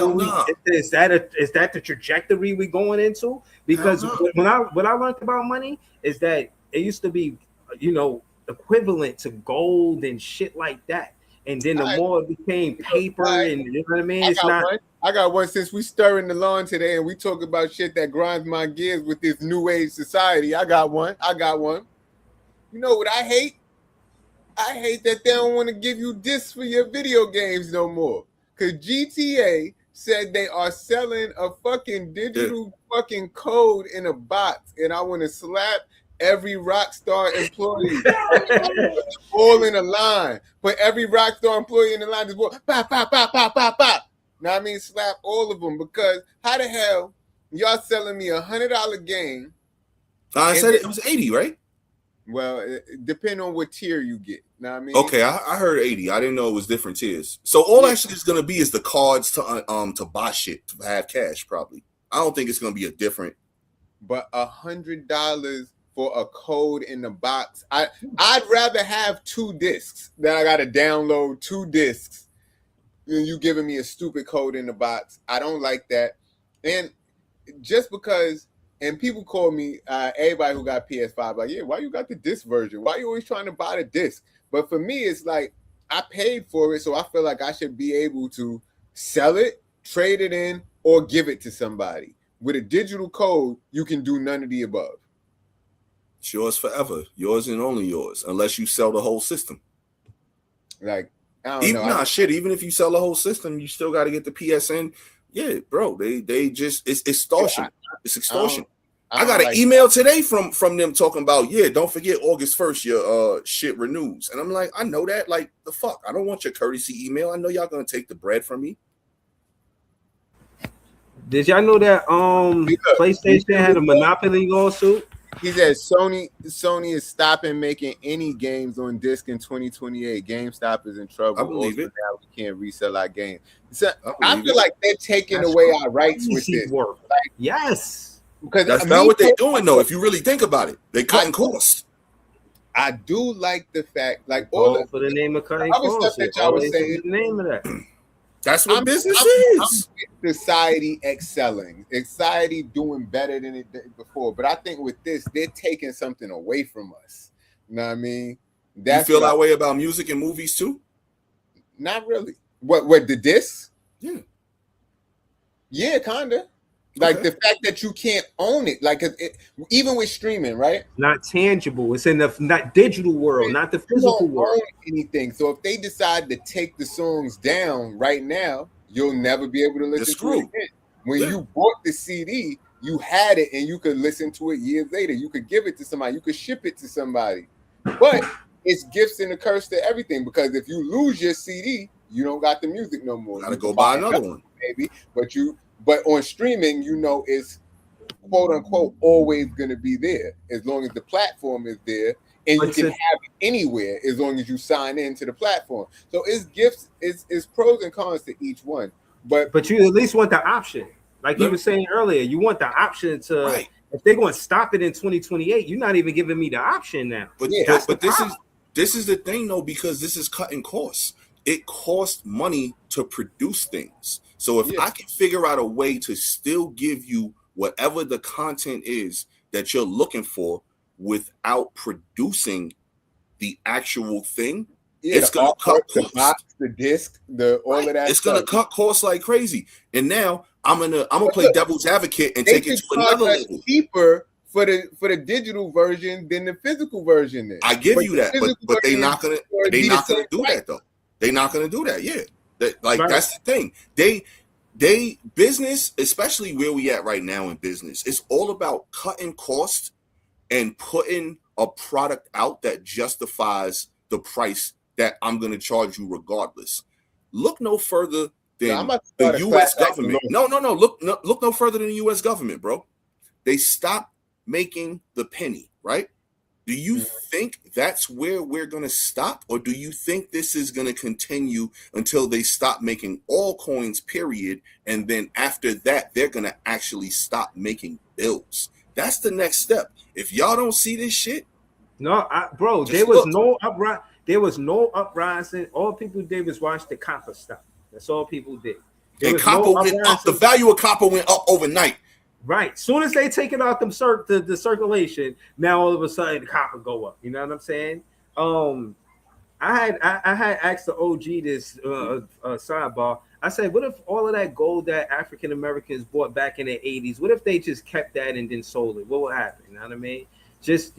is that the trajectory we going into? Because what I learned about money is that it used to be, equivalent to gold and shit like that. And then the more it became paper, and you know what I mean? It's not. I got one since we stirring the lawn today and we talk about shit that grinds my gears with this new age society. I got one. You know what I hate? I hate that they don't want to give you discs for your video games no more. Because GTA said they are selling a fucking digital fucking code in a box, and I want to slap every Rockstar employee all in a line. Put every Rockstar employee in the line, just pop, pop, pop, pop, pop, pop. Now I mean, slap all of them, because how the hell y'all selling me $100 game? I said it was 80, right? Well, it depends on what tier you get. Know what I mean? Okay, I heard 80. I didn't know it was different tiers. So all actually is gonna be is the cards to buy shit, to have cash, probably. I don't think it's gonna be a different. But $100 for a code in the box. I'd rather have 2 discs than I gotta download 2 discs than you giving me a stupid code in the box. I don't like that. And just because, and people call me, everybody who got PS5, like, yeah, why you got the disc version? Why you always trying to buy the disc? But for me, it's like, I paid for it, so I feel like I should be able to sell it, trade it in, or give it to somebody. With a digital code, you can do none of the above. It's yours forever. Yours and only yours, unless you sell the whole system. Like, I don't know. Even if you sell the whole system, you still got to get the PSN. Yeah, bro. They just it's extortion. It's extortion. I got an email today from them talking about, don't forget August 1st, your shit renews. And I'm like, I know that. Like, the fuck? I don't want your courtesy email. I know y'all gonna take the bread from me. Did y'all know that PlayStation had a monopoly lawsuit? He said Sony is stopping making any games on disc in 2028. GameStop is in trouble. I believe it. Now we can't resell our game. So I feel like they're taking away our rights with this. Like, yes. Because that's not what they're doing, though. If you really think about it, they're cutting costs. I do like the fact, like all for the name of cutting costs. That y'all was saying. The name of that. That's what business is. Society excelling, society doing better than it did before. But I think with this, they're taking something away from us. You know what I mean? You feel that way about music and movies too? Not really. What the discs? Yeah, kinda. Like the fact that you can't own it, like even with streaming, right? Not tangible. It's in the not digital world, not the physical world. Anything. So if they decide to take the songs down right now, you'll never be able to listen to it again. When you bought the CD, you had it and you could listen to it years later. You could give it to somebody. You could ship it to somebody. But it's gifts and a curse to everything, because if you lose your CD, you don't got the music no more. Gotta go buy another one, maybe. But on streaming, it's quote unquote always going to be there as long as the platform is there, and you can have it anywhere as long as you sign into the platform. So it's gifts, it's pros and cons to each one. But you at least want the option, like you were saying earlier. You want the option to if they're going to stop it in 2028, you're not even giving me the option now. But this is the thing though, because this is cutting costs. It costs money to produce things. So if I can figure out a way to still give you whatever the content is that you're looking for without producing the actual thing, it's going to cut costs. The box, the disc, all of that. It's going to cut costs like crazy. And now I'm gonna play devil's advocate and take it to another level. Cheaper for the digital version than the physical version is. I give you that, but they're not gonna do that though. They're not gonna do that. Yeah. That's the thing. They business, especially where we at right now in business, it's all about cutting costs and putting a product out that justifies the price that I'm going to charge you regardless. Look no further than the U.S. government. No. Look no further than the U.S. government, bro. They stopped making the penny, right? Do you think that's where we're going to stop? Or do you think this is going to continue until they stop making all coins, period? And then after that, they're going to actually stop making bills. That's the next step. If y'all don't see this shit. No, bro, there was no uprising. There was no uprising. All people did was watch the copper stuff. That's all people did. And copper went up. The value of copper went up overnight. Right. Soon as they take it out the circulation, now all of a sudden the copper go up. You know what I'm saying? I had asked the OG this sidebar. I said, what if all of that gold that African Americans bought back in the 80s, what if they just kept that and then sold it? What would happen? You know what I mean? Just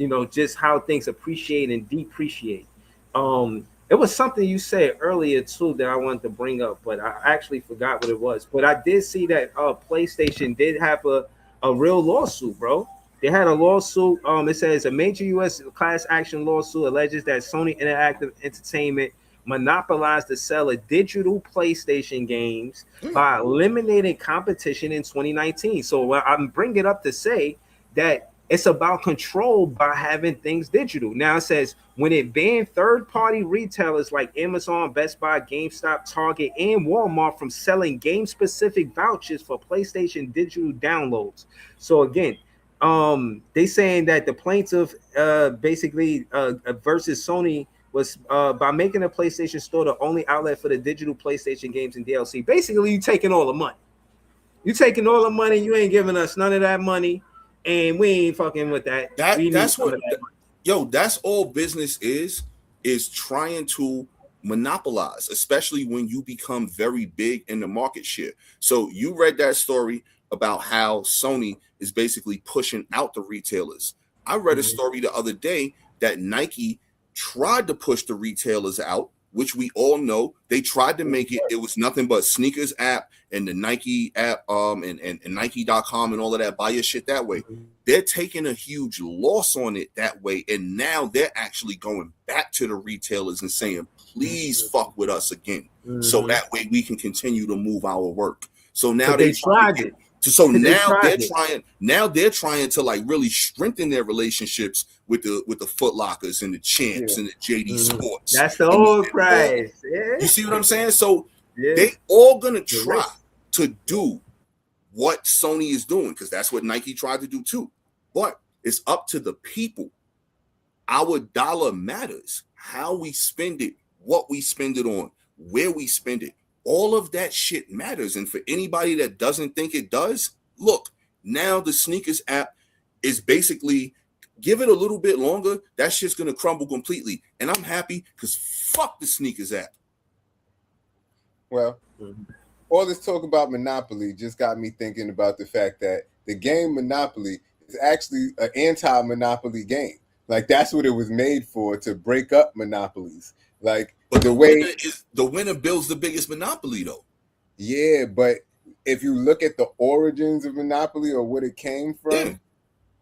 how things appreciate and depreciate. It was something you said earlier too that I wanted to bring up, but I actually forgot what it was. But I did see that PlayStation did have a real lawsuit, bro. They had a lawsuit. It says a major U.S. class action lawsuit alleges that Sony Interactive Entertainment monopolized the sale of digital PlayStation games by eliminating competition in 2019. So I'm bringing it up to say that it's about control by having things digital. Now it says when it banned third-party retailers like Amazon, Best Buy, GameStop, Target, and Walmart from selling game-specific vouchers for PlayStation digital downloads. So again, they saying that the plaintiff basically versus Sony was by making the PlayStation Store the only outlet for the digital PlayStation games and DLC. Basically, you taking all the money. You taking all the money. You ain't giving us none of that money, and we ain't fucking with that. That's what. Yo, that's all business is trying to monopolize, especially when you become very big in the market share. So you read that story about how Sony is basically pushing out the retailers. I read a story the other day that Nike tried to push the retailers out, which we all know they tried to make it. It was nothing but sneakers app and the Nike app, and Nike.com and all of that. Buy your shit that way. They're taking a huge loss on it that way, and now they're actually going back to the retailers and saying, "Please fuck with us again, so that way we can continue to move our work." So now they tried it. So now they're trying to like really strengthen their relationships with the Foot Lockers and the Champs and the JD Sports. That's the old price. You see what I'm saying? So they all gonna try to do what Sony is doing, because that's what Nike tried to do too. But it's up to the people. Our dollar matters. How we spend it, what we spend it on, where we spend it. All of that shit matters. And for anybody that doesn't think it does, look, now the sneakers app is basically, give it a little bit longer, that shit's going to crumble completely. And I'm happy because fuck the sneakers app. Well, all this talk about Monopoly just got me thinking about the fact that the game Monopoly is actually an anti-monopoly game. Like, that's what it was made for, to break up monopolies. Like, but the winner builds the biggest monopoly, though. Yeah, but if you look at the origins of Monopoly or what it came from,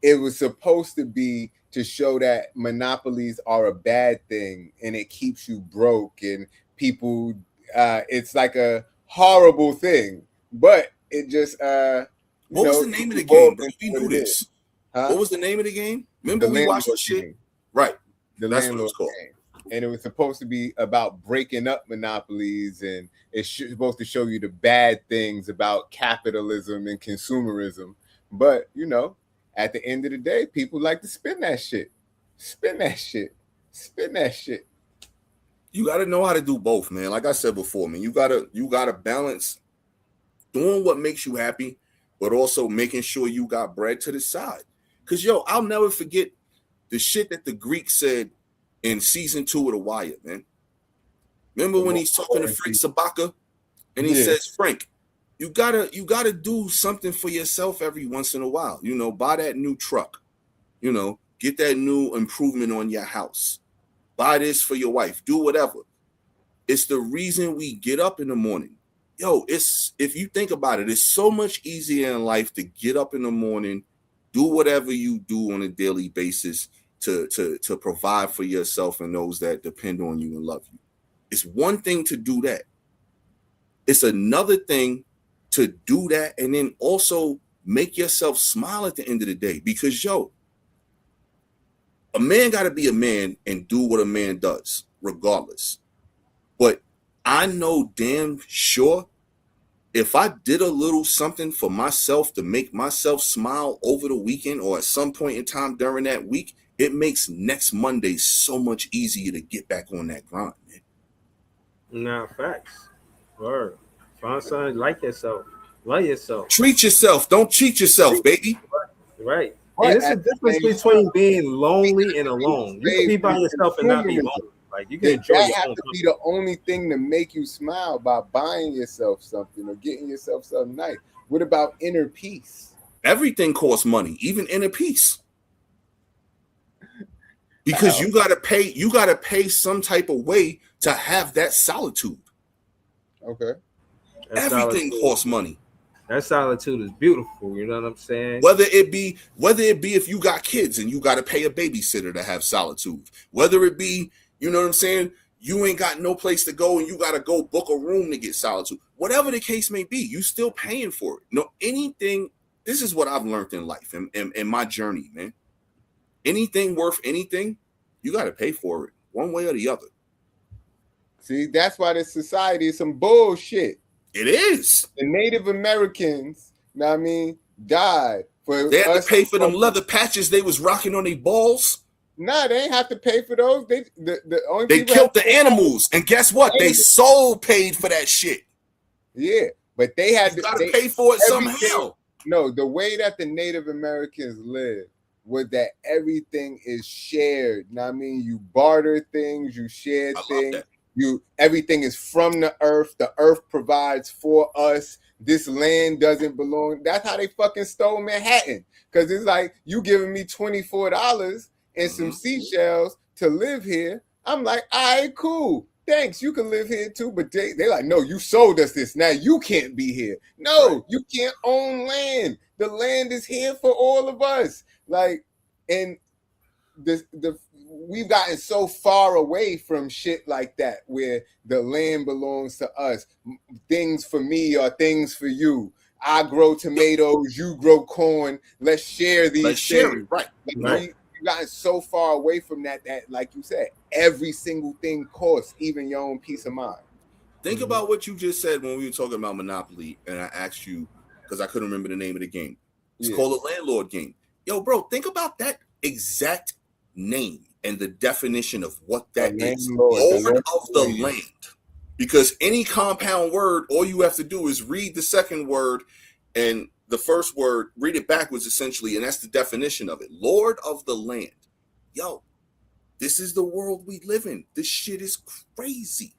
it was supposed to be to show that monopolies are a bad thing and it keeps you broke and people. It's like a horrible thing, but it just. What was the name of the game, bro? We knew this. Huh? What was the name of the game? Remember we watched the shit? Game. Right. That's what it was called. Game. And it was supposed to be about breaking up monopolies, and it's supposed to show you the bad things about capitalism and consumerism. But, you know, at the end of the day, people like to spin that shit. Spin that shit. Spin that shit. You got to know how to do both, man. Like I said before, man, you gotta balance doing what makes you happy, but also making sure you got bread to the side. Because, yo, I'll never forget the shit that the Greek said in season 2 of The Wire, man. Remember when he's talking to Frank Sabaka and he says, Frank, you gotta do something for yourself every once in a while. You know, buy that new truck. You know, get that new improvement on your house. Buy this for your wife. Do whatever. It's the reason we get up in the morning. Yo, if you think about it, it's so much easier in life to get up in the morning, do whatever you do on a daily basis to provide for yourself and those that depend on you and love you. It's one thing to do that. It's another thing to do that and then also make yourself smile at the end of the day. Because, yo, a man got to be a man and do what a man does, regardless. But I know damn sure if I did a little something for myself to make myself smile over the weekend or at some point in time during that week, it makes next Monday so much easier to get back on that grind, man. Nah, facts. Word. Find something like yourself. Love yourself. Treat yourself. Don't cheat yourself, baby. Right. And it's a difference between being lonely and alone. You can be by yourself and not be lonely. Like you can enjoy that your have own to company. be the only thing to make you smile by buying yourself something or getting yourself something nice. What about inner peace? Everything costs money, even inner peace. Because you gotta pay some type of way to have that solitude. Okay. Everything costs money. That solitude is beautiful, you know what I'm saying? Whether it be if you got kids and you got to pay a babysitter to have solitude. Whether it be, you know what I'm saying, you ain't got no place to go and you got to go book a room to get solitude. Whatever the case may be, you still paying for it. No, anything. This is what I've learned in life and in my journey, man. Anything worth anything, you got to pay for it one way or the other. See, that's why this society is some bullshit. It is. The Native Americans, you know what I mean, died for they had us to pay for them leather patches they was rocking on their balls. Nah, they ain't have to pay for those. They killed the animals, and guess what? They soul paid for that shit. Yeah, but they had to pay for it somehow. No, the way that the Native Americans lived was that everything is shared. You know what I mean? You barter things, you share things. Everything is from the earth. The earth provides for us. This land doesn't belong. That's how they fucking stole Manhattan. Because it's like, you giving me $24 and some seashells to live here. I'm like, all right, cool. Thanks. You can live here too. But they like, no, you sold us this. Now you can't be here. No, you can't own land. The land is here for all of us. Like, and we've gotten so far away from shit like that, where the land belongs to us. Things for me are things for you. I grow tomatoes, you grow corn. Let's share these things. Share it. Right. We've gotten so far away from that, like you said, every single thing costs, even your own peace of mind. Think about what you just said when we were talking about Monopoly, and I asked you, because I couldn't remember the name of the game. It's called a landlord game. Yo, bro, think about that exact name and the definition of what that is. Lord of the land. Because any compound word, all you have to do is read the second word and the first word, read it backwards essentially, and that's the definition of it. Lord of the land. Yo, this is the world we live in. This shit is crazy.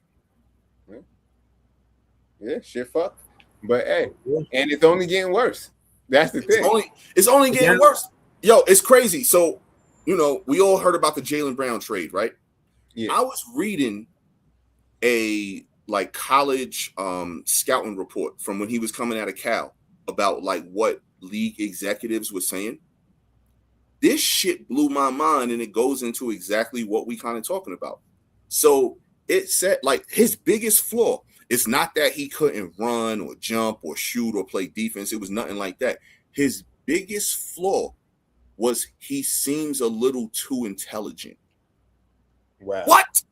Yeah, shit fuck. But hey, and it's only getting worse. That's the thing. It's only getting worse. Yo, it's crazy. So, you know, we all heard about the Jaylen Brown trade, right? Yeah. I was reading a college scouting report from when he was coming out of Cal about what league executives were saying. This shit blew my mind, and it goes into exactly what we kind of talking about. So it said his biggest flaw, it's not that he couldn't run or jump or shoot or play defense. It was nothing like that. His biggest flaw was he seems a little too intelligent. Wow. What?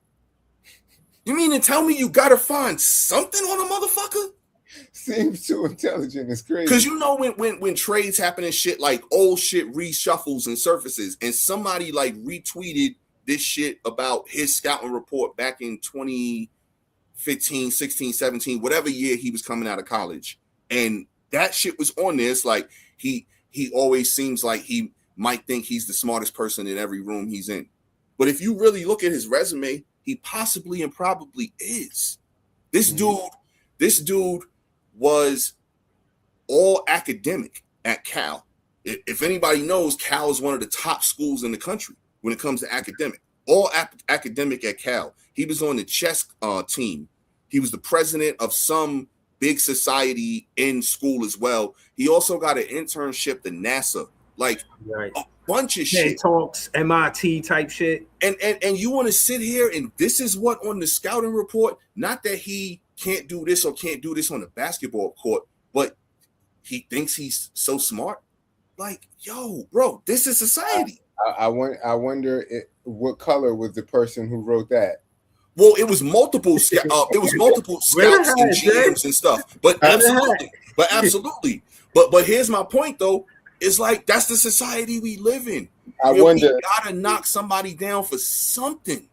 You mean to tell me you gotta find something on a motherfucker? Seems too intelligent. It's crazy. Because you know when trades happen and shit, old shit reshuffles and surfaces, and somebody retweeted this shit about his scouting report back in 2015, 16, 17, whatever year he was coming out of college. And that shit was on there. It's like he always seems like he might think he's the smartest person in every room he's in. But if you really look at his resume, he possibly and probably is. This dude was all academic at Cal. If anybody knows, Cal is one of the top schools in the country when it comes to academic. All academic at Cal. He was on the chess team. He was the president of some big society in school as well. He also got an internship to NASA. A bunch of shit. Talks, MIT type shit. And you want to sit here and this is what on the scouting report, not that he can't do this or can't do this on the basketball court, but he thinks he's so smart. Yo, bro, this is society. I wonder what color was the person who wrote that. Well, it was multiple scouts and GMs and stuff. But absolutely. But here's my point though. It's that's the society we live in. I wonder. We gotta knock somebody down for something.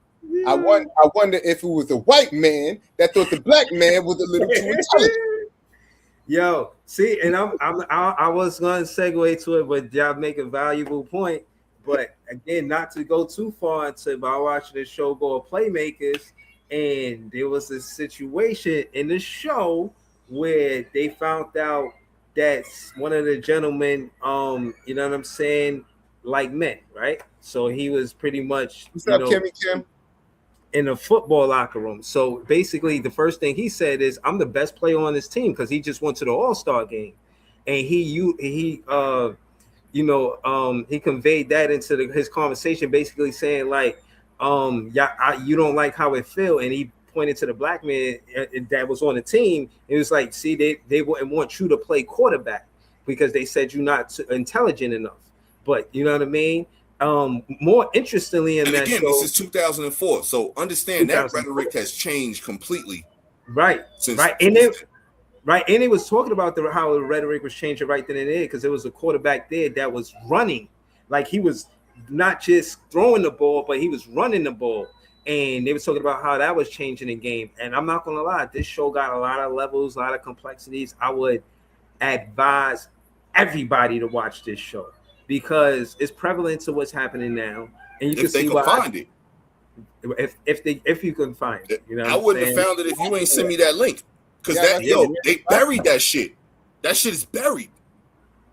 I wonder if it was a white man that thought the black man was a little too intelligent. Yo, See, and I was going to segue to it, but y'all make a valuable point. But again, not to go too far into by watching the show called Playmakers, and there was a situation in the show where they found out that one of the gentlemen, you know what I'm saying, like men, right? So he was pretty much, What's up, Kimmy Kim? in a football locker room. So basically, the first thing he said is, "I'm the best player on this team," because he just went to the All-Star game, and he conveyed that into his conversation, basically saying like, you don't like how it feel, and he pointed to the black man that was on the team. It was like, see, they wouldn't want you to play quarterback because they said you're not intelligent enough. But you know what I mean. More interestingly in and that again, show, this is 2004, so understand that rhetoric has changed completely. Right, since right, and it was talking about how the rhetoric was changing right then and there because there was a quarterback there that was running, like he was not just throwing the ball, but he was running the ball, and they were talking about how that was changing the game. And I'm not gonna lie, this show got a lot of levels, a lot of complexities. I would advise everybody to watch this show because it's prevalent to what's happening now, and you can see why. Find it. If you can find it, you know. I wouldn't have found it if you ain't send me that link. Because they buried that shit. That shit is buried.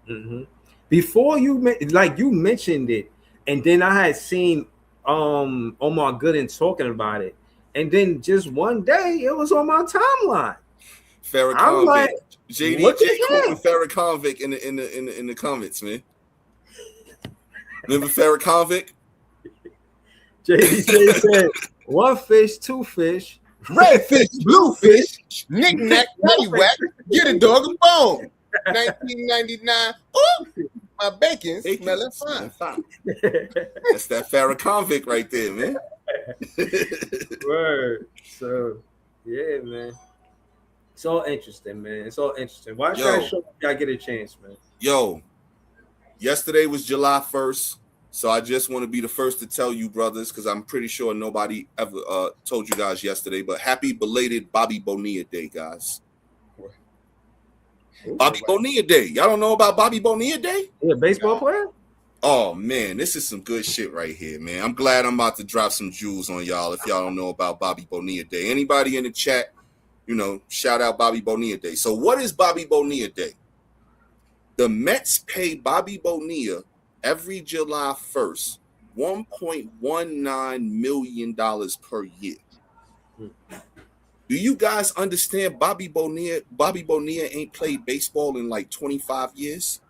Mm-hmm. Before you mentioned it, and then I had seen Omar Gooden talking about it, and then just one day it was on my timeline. Farrah Convict, like, JD quoting Farrah Convict in the comments, man. Remember Farrah Convict? JD said, "One fish, two fish, red fish, blue fish, knick-knack, paddywhack, get a dog a bone." 1999. Ooh, my bacon smelling fine. That's that Farrah Convict right there, man. Word. So, yeah, man. It's all interesting, man. It's all interesting. Why should I show y'all get a chance, man? Yo, yesterday was July 1st. So I just want to be the first to tell you, brothers, because I'm pretty sure nobody ever told you guys yesterday, but happy belated Bobby Bonilla Day, guys. Bobby Bonilla Day. Y'all don't know about Bobby Bonilla Day? Yeah, baseball player? Oh, man, this is some good shit right here, man. I'm glad I'm about to drop some jewels on y'all if y'all don't know about Bobby Bonilla Day. Anybody in the chat, shout out Bobby Bonilla Day. So what is Bobby Bonilla Day? The Mets pay Bobby Bonilla every July 1st, $1.19 million per year. Do you guys understand Bobby Bonilla ain't played baseball in like 25 years?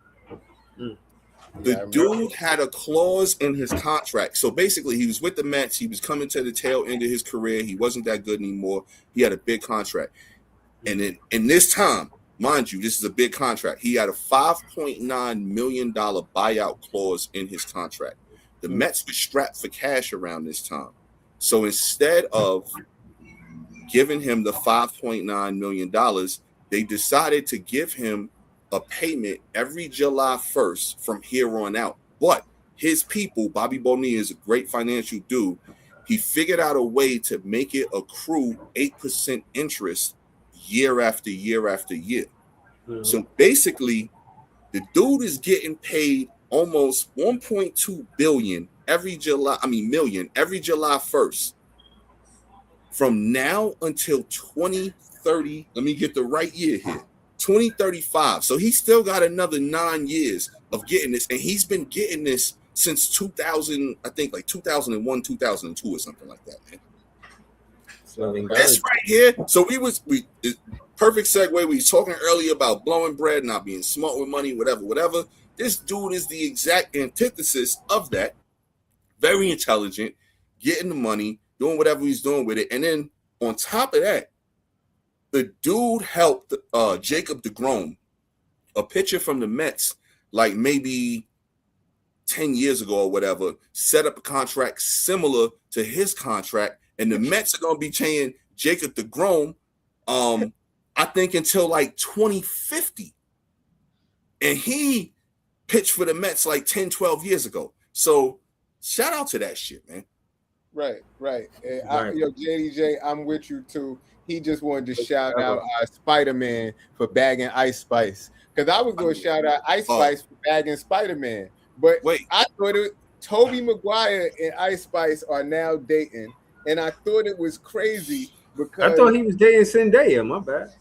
The dude had a clause in his contract. So basically, he was with the Mets. He was coming to the tail end of his career. He wasn't that good anymore. He had a big contract. And in this time, mind you, this is a big contract. He had a $5.9 million buyout clause in his contract. The Mets were strapped for cash around this time. So instead of giving him the $5.9 million, they decided to give him a payment every July 1st from here on out. But his people, Bobby Bonilla is a great financial dude. He figured out a way to make it accrue 8% interest year after year after year. So basically, the dude is getting paid almost 1.2 billion million every July 1st. From now until 2030, let me get the right year here, 2035. So he still got another 9 years of getting this, and he's been getting this since 2000, I think like 2001, 2002 or something like that, man. That's right here. So perfect segue. We was talking earlier about blowing bread, not being smart with money, whatever. This dude is the exact antithesis of that. Very intelligent, getting the money, doing whatever he's doing with it. And then on top of that, the dude helped Jacob DeGrom, a pitcher from the Mets, like maybe 10 years ago or whatever, set up a contract similar to his contract. And the Mets are going to be paying Jacob DeGrom, I think, until like 2050. And he pitched for the Mets like 10, 12 years ago. So shout out to that shit, man. Right. And Right. yo, JDJ, I'm with you too. He just wanted to shout out Spider-Man for bagging Ice Spice. Because I was going to shout out Ice Spice for bagging Spider-Man. But Wait. I thought Tobey Maguire and Ice Spice are now dating. And I thought it was crazy because I thought he was dating Zendaya. My bad.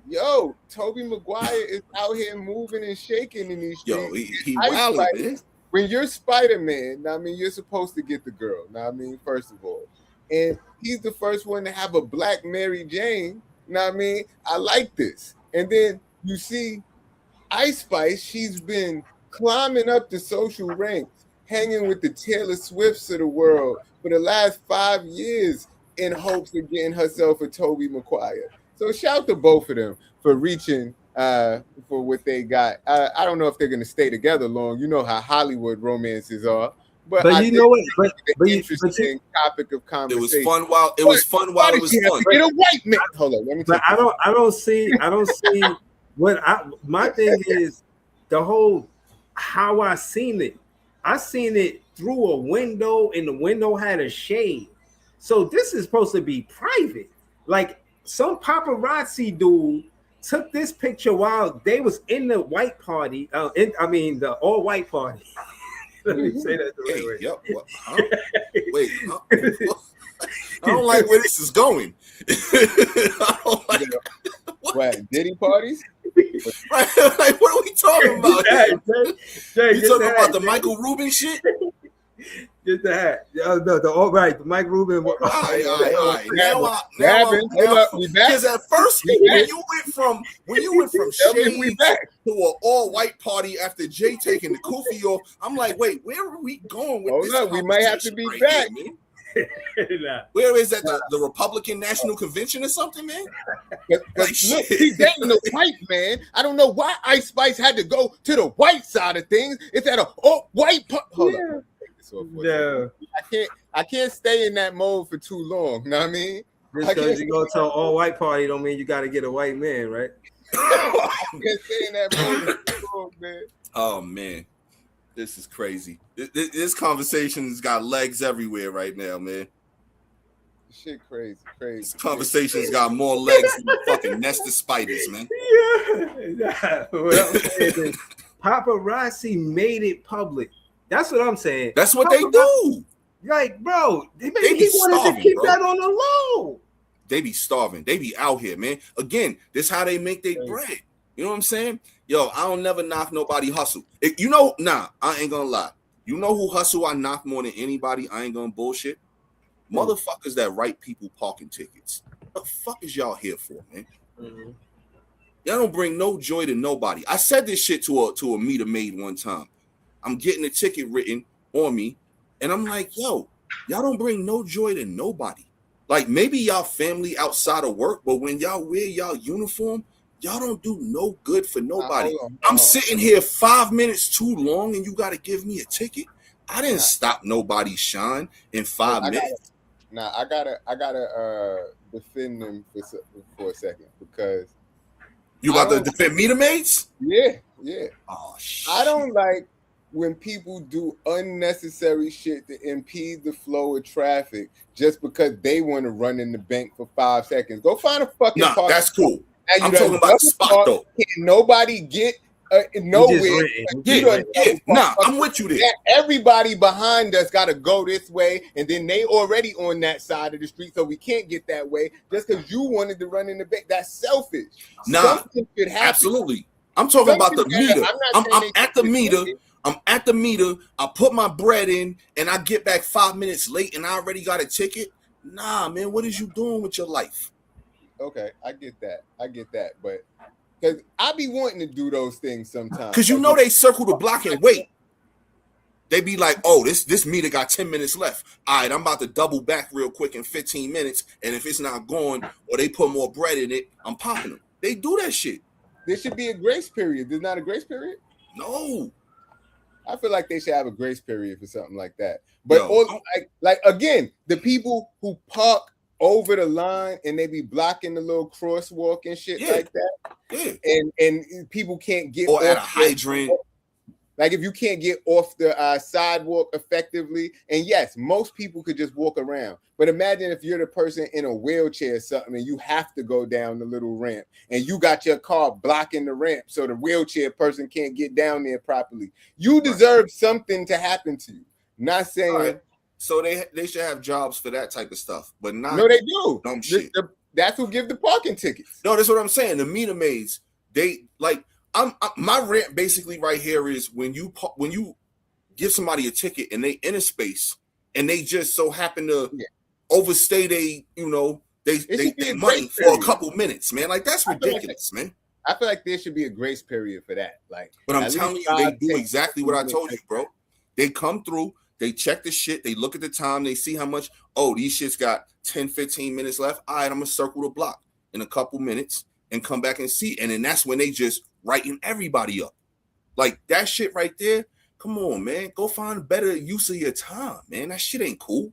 yo, Tobey Maguire is out here moving and shaking in these streets. Yo, he wildin', man. When you're Spider-Man, I mean, you're supposed to get the girl. I mean, first of all, and he's the first one to have a black Mary Jane. I mean, I like this. And then you see Ice Spice, she's been climbing up the social ranks, hanging with the Taylor Swifts of the world for the last 5 years in hopes of getting herself a Tobey Maguire. So shout to both of them for reaching for what they got. I don't know if they're going to stay together long. You know how Hollywood romances are. But you know what? But interesting topic of conversation. It was fun while it was fun. Get a white man. Hold on, let me. But I don't see what my thing is the whole how I seen it. I seen it through a window, and the window had a shade. So this is supposed to be private. Like some paparazzi dude took this picture while they was in the white party. The all white party. Let me say that the right way. Yep. Huh? Wait. Huh? I don't like where this is going. I don't like what Diddy parties. Right? Like, what are we talking about? Jay, you talking about the Michael Rubin shit? Get that. The Mike Rubin. All right. Now, because at first when you went from shades to an all white party after Jay taking the kufi off, I'm like, wait, where are we going with this? No, we might have to be back. Here, where is that? The Republican National Convention or something, man? Look, he's dating a white man. I don't know why Ice Spice had to go to the white side of things. It's at a white. Hold on. No. I can't stay in that mode for too long. You know what I mean? Just because you go to an all white party don't mean you got to get a white man, right? I can't stay in that mode for too long, man. Oh man, this is crazy. This conversation's got legs everywhere right now, man. Shit, crazy. This conversation's got more legs than the fucking nest of spiders, man. Yeah. What I'm saying is, paparazzi made it public. That's what I'm saying. That's what they do. Like, bro, he starving, wanted to keep bro. that on the low. They be starving. They be out here, man. Again, this how they make their bread. You know what I'm saying? Yo, I don't never knock nobody hustle. I ain't gonna lie. You know who hustle I knock more than anybody? I ain't gonna bullshit. Motherfuckers that write people parking tickets. What the fuck is y'all here for, man? Mm-hmm. Y'all don't bring no joy to nobody. I said this shit to a meter maid one time. I'm getting a ticket written on me, and I'm like, yo, y'all don't bring no joy to nobody. Like, maybe y'all family outside of work, but when y'all wear y'all uniform, y'all don't do no good for nobody. I'm sitting here 5 minutes too long, and you got to give me a ticket? I didn't stop nobody's shine in 5 minutes. I gotta defend them for a second, because you about to defend meter maids? Yeah. Oh shit. I don't like when people do unnecessary shit to impede the flow of traffic just because they want to run in the bank for 5 seconds. Go find a fucking park. That's cool. I'm talking about the spot though. Can't nobody get nowhere. I'm with you there. Everybody behind us got to go this way, and then they already on that side of the street, so we can't get that way just because you wanted to run in the bank. That's selfish. Something should happen. Absolutely. I'm talking about the meter. I'm at the meter. I'm at the meter. I put my bread in, and I get back 5 minutes late, and I already got a ticket. Nah, man, what is you doing with your life? Okay, I get that, but because I be wanting to do those things sometimes. Because you know they circle the block and wait. They be like, oh, this meter got 10 minutes left. All right, I'm about to double back real quick in 15 minutes, and if it's not going or they put more bread in it, I'm popping them. They do that shit. There should be a grace period. There's not a grace period? No. I feel like they should have a grace period for something like that. But like again, the people who park over the line and they be blocking the little crosswalk and shit like that. Yeah. And people can't get or at a hydrant. Like if you can't get off the sidewalk effectively, and yes, most people could just walk around. But imagine if you're the person in a wheelchair or something, and you have to go down the little ramp, and you got your car blocking the ramp, so the wheelchair person can't get down there properly. You deserve something to happen to you. Not saying. Right. So they should have jobs for that type of stuff, but not. No, they do. Dumb shit. That's who give the parking tickets. No, that's what I'm saying. The meter maids, they like. My rant basically right here is when you give somebody a ticket and they in a space and they just so happen to overstay they money for a couple minutes, man. Like that's ridiculous, man. I feel like there should be a grace period for that. Like, but I'm telling you, they do exactly what I told you, bro. They come through, they check the shit, they look at the time, they see how much. Oh, these shits got 10, 15 minutes left. All right, I'm gonna circle the block in a couple minutes and come back and see. And then that's when they just writing everybody up. Like that shit right there. Come on, man. Go find a better use of your time, man. That shit ain't cool.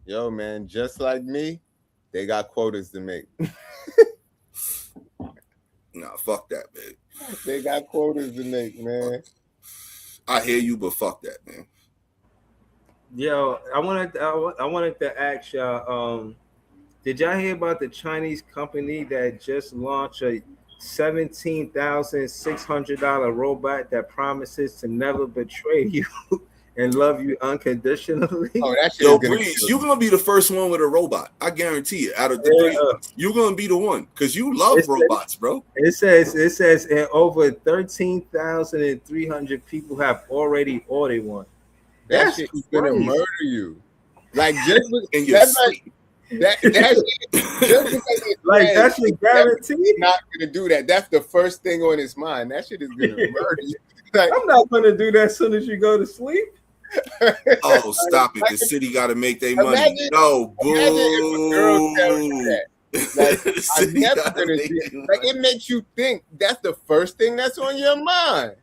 Yo, man, just like me, they got quotas to make. Nah, fuck that, man. They got quotas to make, man. I hear you, but fuck that, man. Yo, I wanted to ask y'all, did y'all hear about the Chinese company that just launched a $17,600 robot that promises to never betray you and love you unconditionally? Oh, that shit. Yo, Breeze, you're gonna be the first one with a robot. I guarantee it. Out of the three, you're gonna be the one because you love robots, bro. It says and over 13,300 people have already ordered one. That shit is gonna murder you. Like just in your sleep. That like that's guaranteed. Not gonna do that. That's the first thing on his mind. That shit is gonna murder you. Like, I'm not gonna do that as soon as you go to sleep. Oh, stop it! The city got to make their money. No, boo. If a girl tells you that. Like, I'm never gonna do it. Like it makes you think. That's the first thing that's on your mind.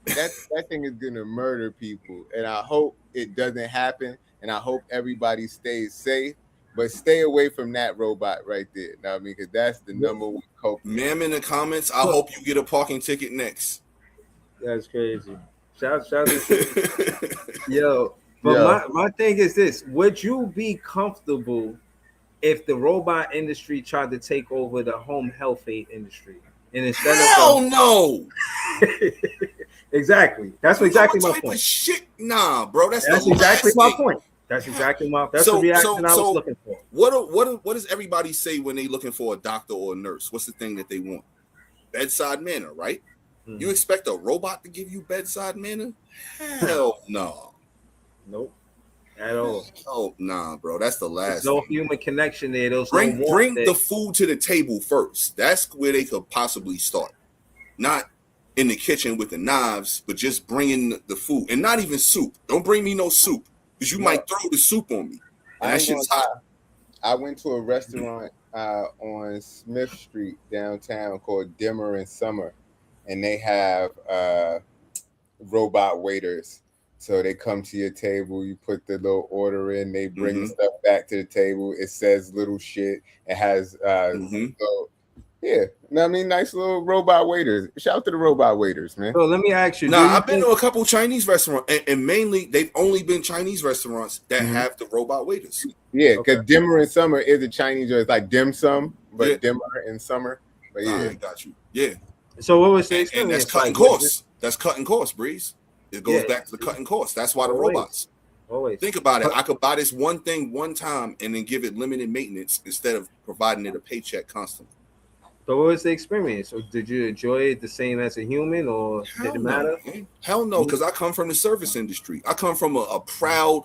That thing is gonna murder people, and I hope it doesn't happen. And I hope everybody stays safe. But stay away from that robot right there. You know what I mean? Because that's the number one culprit. Ma'am, in the comments, I hope you get a parking ticket next. That's crazy. Shout to yo. But my thing is this: would you be comfortable if the robot industry tried to take over the home health aid industry? And instead no. Exactly. That's exactly my point. Shit, nah, bro. That's exactly my point. That's exactly that's the reaction I was looking for. What does everybody say when they looking for a doctor or a nurse? What's the thing that they want? Bedside manner, right? Mm-hmm. You expect a robot to give you bedside manner? Hell no. Nope. At all. Oh nah, bro. That's the last. There's no human connection there. Bring the food to the table first. That's where they could possibly start. Not in the kitchen with the knives, but just bringing the food. And not even soup. Don't bring me no soup. Because you might throw the soup on me. And that shit's hot. I went to a restaurant on Smith Street downtown called Dimmer and Summer. And they have robot waiters. So they come to your table, you put the little order in, they bring the stuff back to the table. It says little shit. It has yeah, I mean, nice little robot waiters. Shout out to the robot waiters, man. So let me ask you. I've been to a couple Chinese restaurants, and mainly they've only been Chinese restaurants that have the robot waiters. Yeah, because Dimmer in Summer is a Chinese, it's like dim sum, but Dimmer in Summer. But yeah, I got you. Yeah. So what was the and that's cutting costs. That's cutting costs, Breeze. It goes back to the cutting costs. That's why the robots. Always. Think about it. I could buy this one thing one time and then give it limited maintenance instead of providing it a paycheck constantly. So what was the experience? So did you enjoy it the same as a human, or did it matter? Hell no, because I come from the service industry. I come from a proud,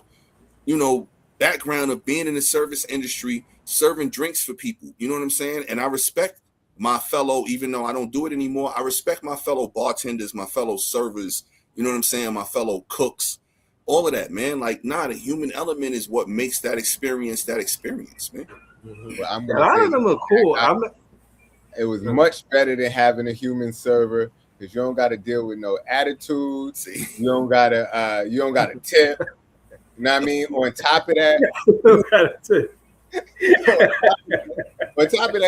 background of being in the service industry, serving drinks for people. You know what I'm saying? And I respect my fellow, even though I don't do it anymore, I respect my fellow bartenders, my fellow servers, you know what I'm saying? My fellow cooks, all of that, man. Like, the human element is what makes that experience, man. Mm-hmm. Well, a lot of them are cool. It was much better than having a human server because you don't got to deal with no attitudes. You don't gotta tip. You know what I mean? On top of that,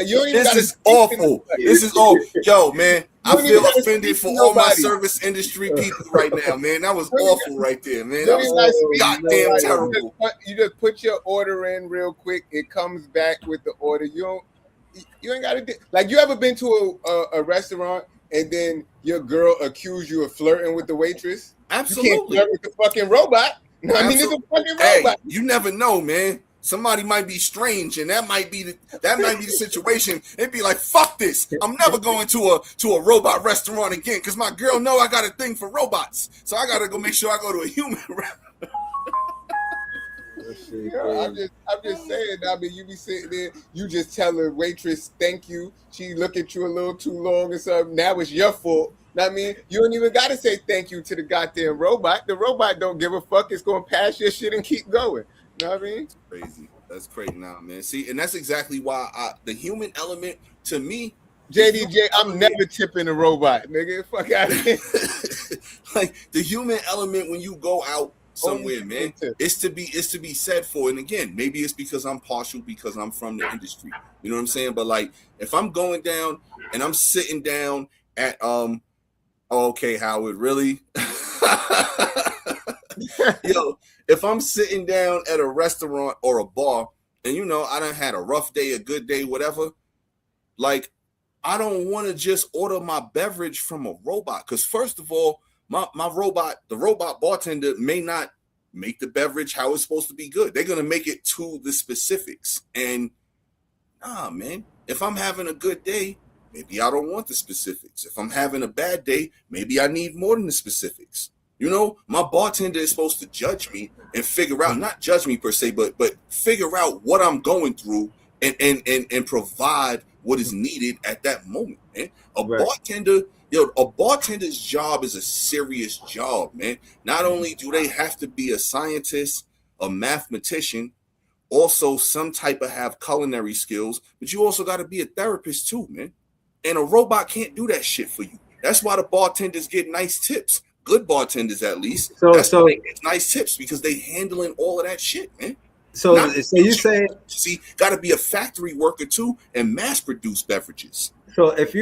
you don't even this is awful. This is awful. Yo, man, I don't even feel gotta offended speak for to all my nobody. service industry people right now, man. That was awful right there, man. You That don't even gotta was speak to goddamn nobody. terrible. You just put your order in real quick. It comes back with the order. You ain't gotta do like you ever been to a restaurant and then your girl accused you of flirting with the waitress? Absolutely. You can't flirt with the fucking robot. No, I mean it's a fucking robot. Hey, you never know, man. Somebody might be strange, and that might be the situation. It'd be like, fuck this. I'm never going to a robot restaurant again because my girl know I got a thing for robots. So I gotta go make sure I go to a human restaurant. I'm just saying. I mean, you be sitting there, you just tell the waitress thank you. She look at you a little too long or something. Now it's your fault. I mean, you don't even gotta say thank you to the goddamn robot. The robot don't give a fuck. It's gonna pass your shit and keep going. You know what I mean? Crazy. That's crazy now, man. See, and that's exactly why the human element to me. JDJ, I'm never tipping a robot, nigga. Fuck out of here. Like the human element when you go out somewhere, man, it's to be said for. And again, maybe it's because I'm partial because I'm from the industry. You know what I'm saying? But like if I'm going down and I'm sitting down at okay, Howard, really? Yo, if I'm sitting down at a restaurant or a bar and you know I done had a rough day, a good day, whatever, like I don't want to just order my beverage from a robot because first of all, the robot bartender may not make the beverage how it's supposed to be good. They're gonna make it to the specifics. And nah, man, if I'm having a good day, maybe I don't want the specifics. If I'm having a bad day, maybe I need more than the specifics. You know, my bartender is supposed to judge me and figure out, not judge me per se, but figure out what I'm going through and provide what is needed at that moment, man. A bartender's job is a serious job, man. Not only do they have to be a scientist, a mathematician, also some type of have culinary skills, but you also got to be a therapist too, man. And a robot can't do that shit for you. That's why the bartenders get nice tips. Good bartenders, at least. So they get nice tips because they handling all of that shit, man. So you say, got to be a factory worker too and mass produce beverages. So if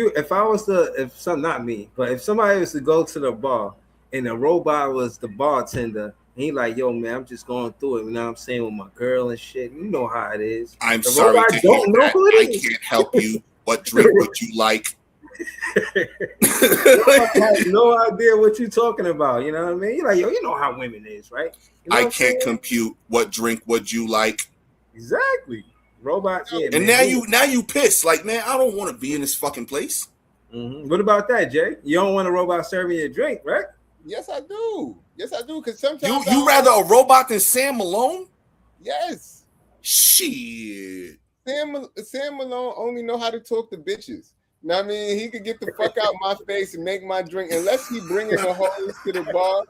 somebody was to go to the bar and the robot was the bartender, and he like, yo, man, I'm just going through it. You know what I'm saying, with my girl and shit. You know how it is. I'm sorry to hear that. I can't help you. What drink would you like? I have no idea what you're talking about. You know what I mean? You're like, yo, you know how women is, right? You know I can't compute what drink would you like. Exactly. Robots. Yeah, and man. now you pissed. Like, man, I don't want to be in this fucking place. Mm-hmm. What about that, Jay? You don't want a robot serving you a drink, right? Yes, I do. Because sometimes you rather a robot than Sam Malone? Yes. Shit. Sam Malone only know how to talk to bitches. Know what I mean? He could get the fuck out my face and make my drink unless he bringing the hoes to the bar.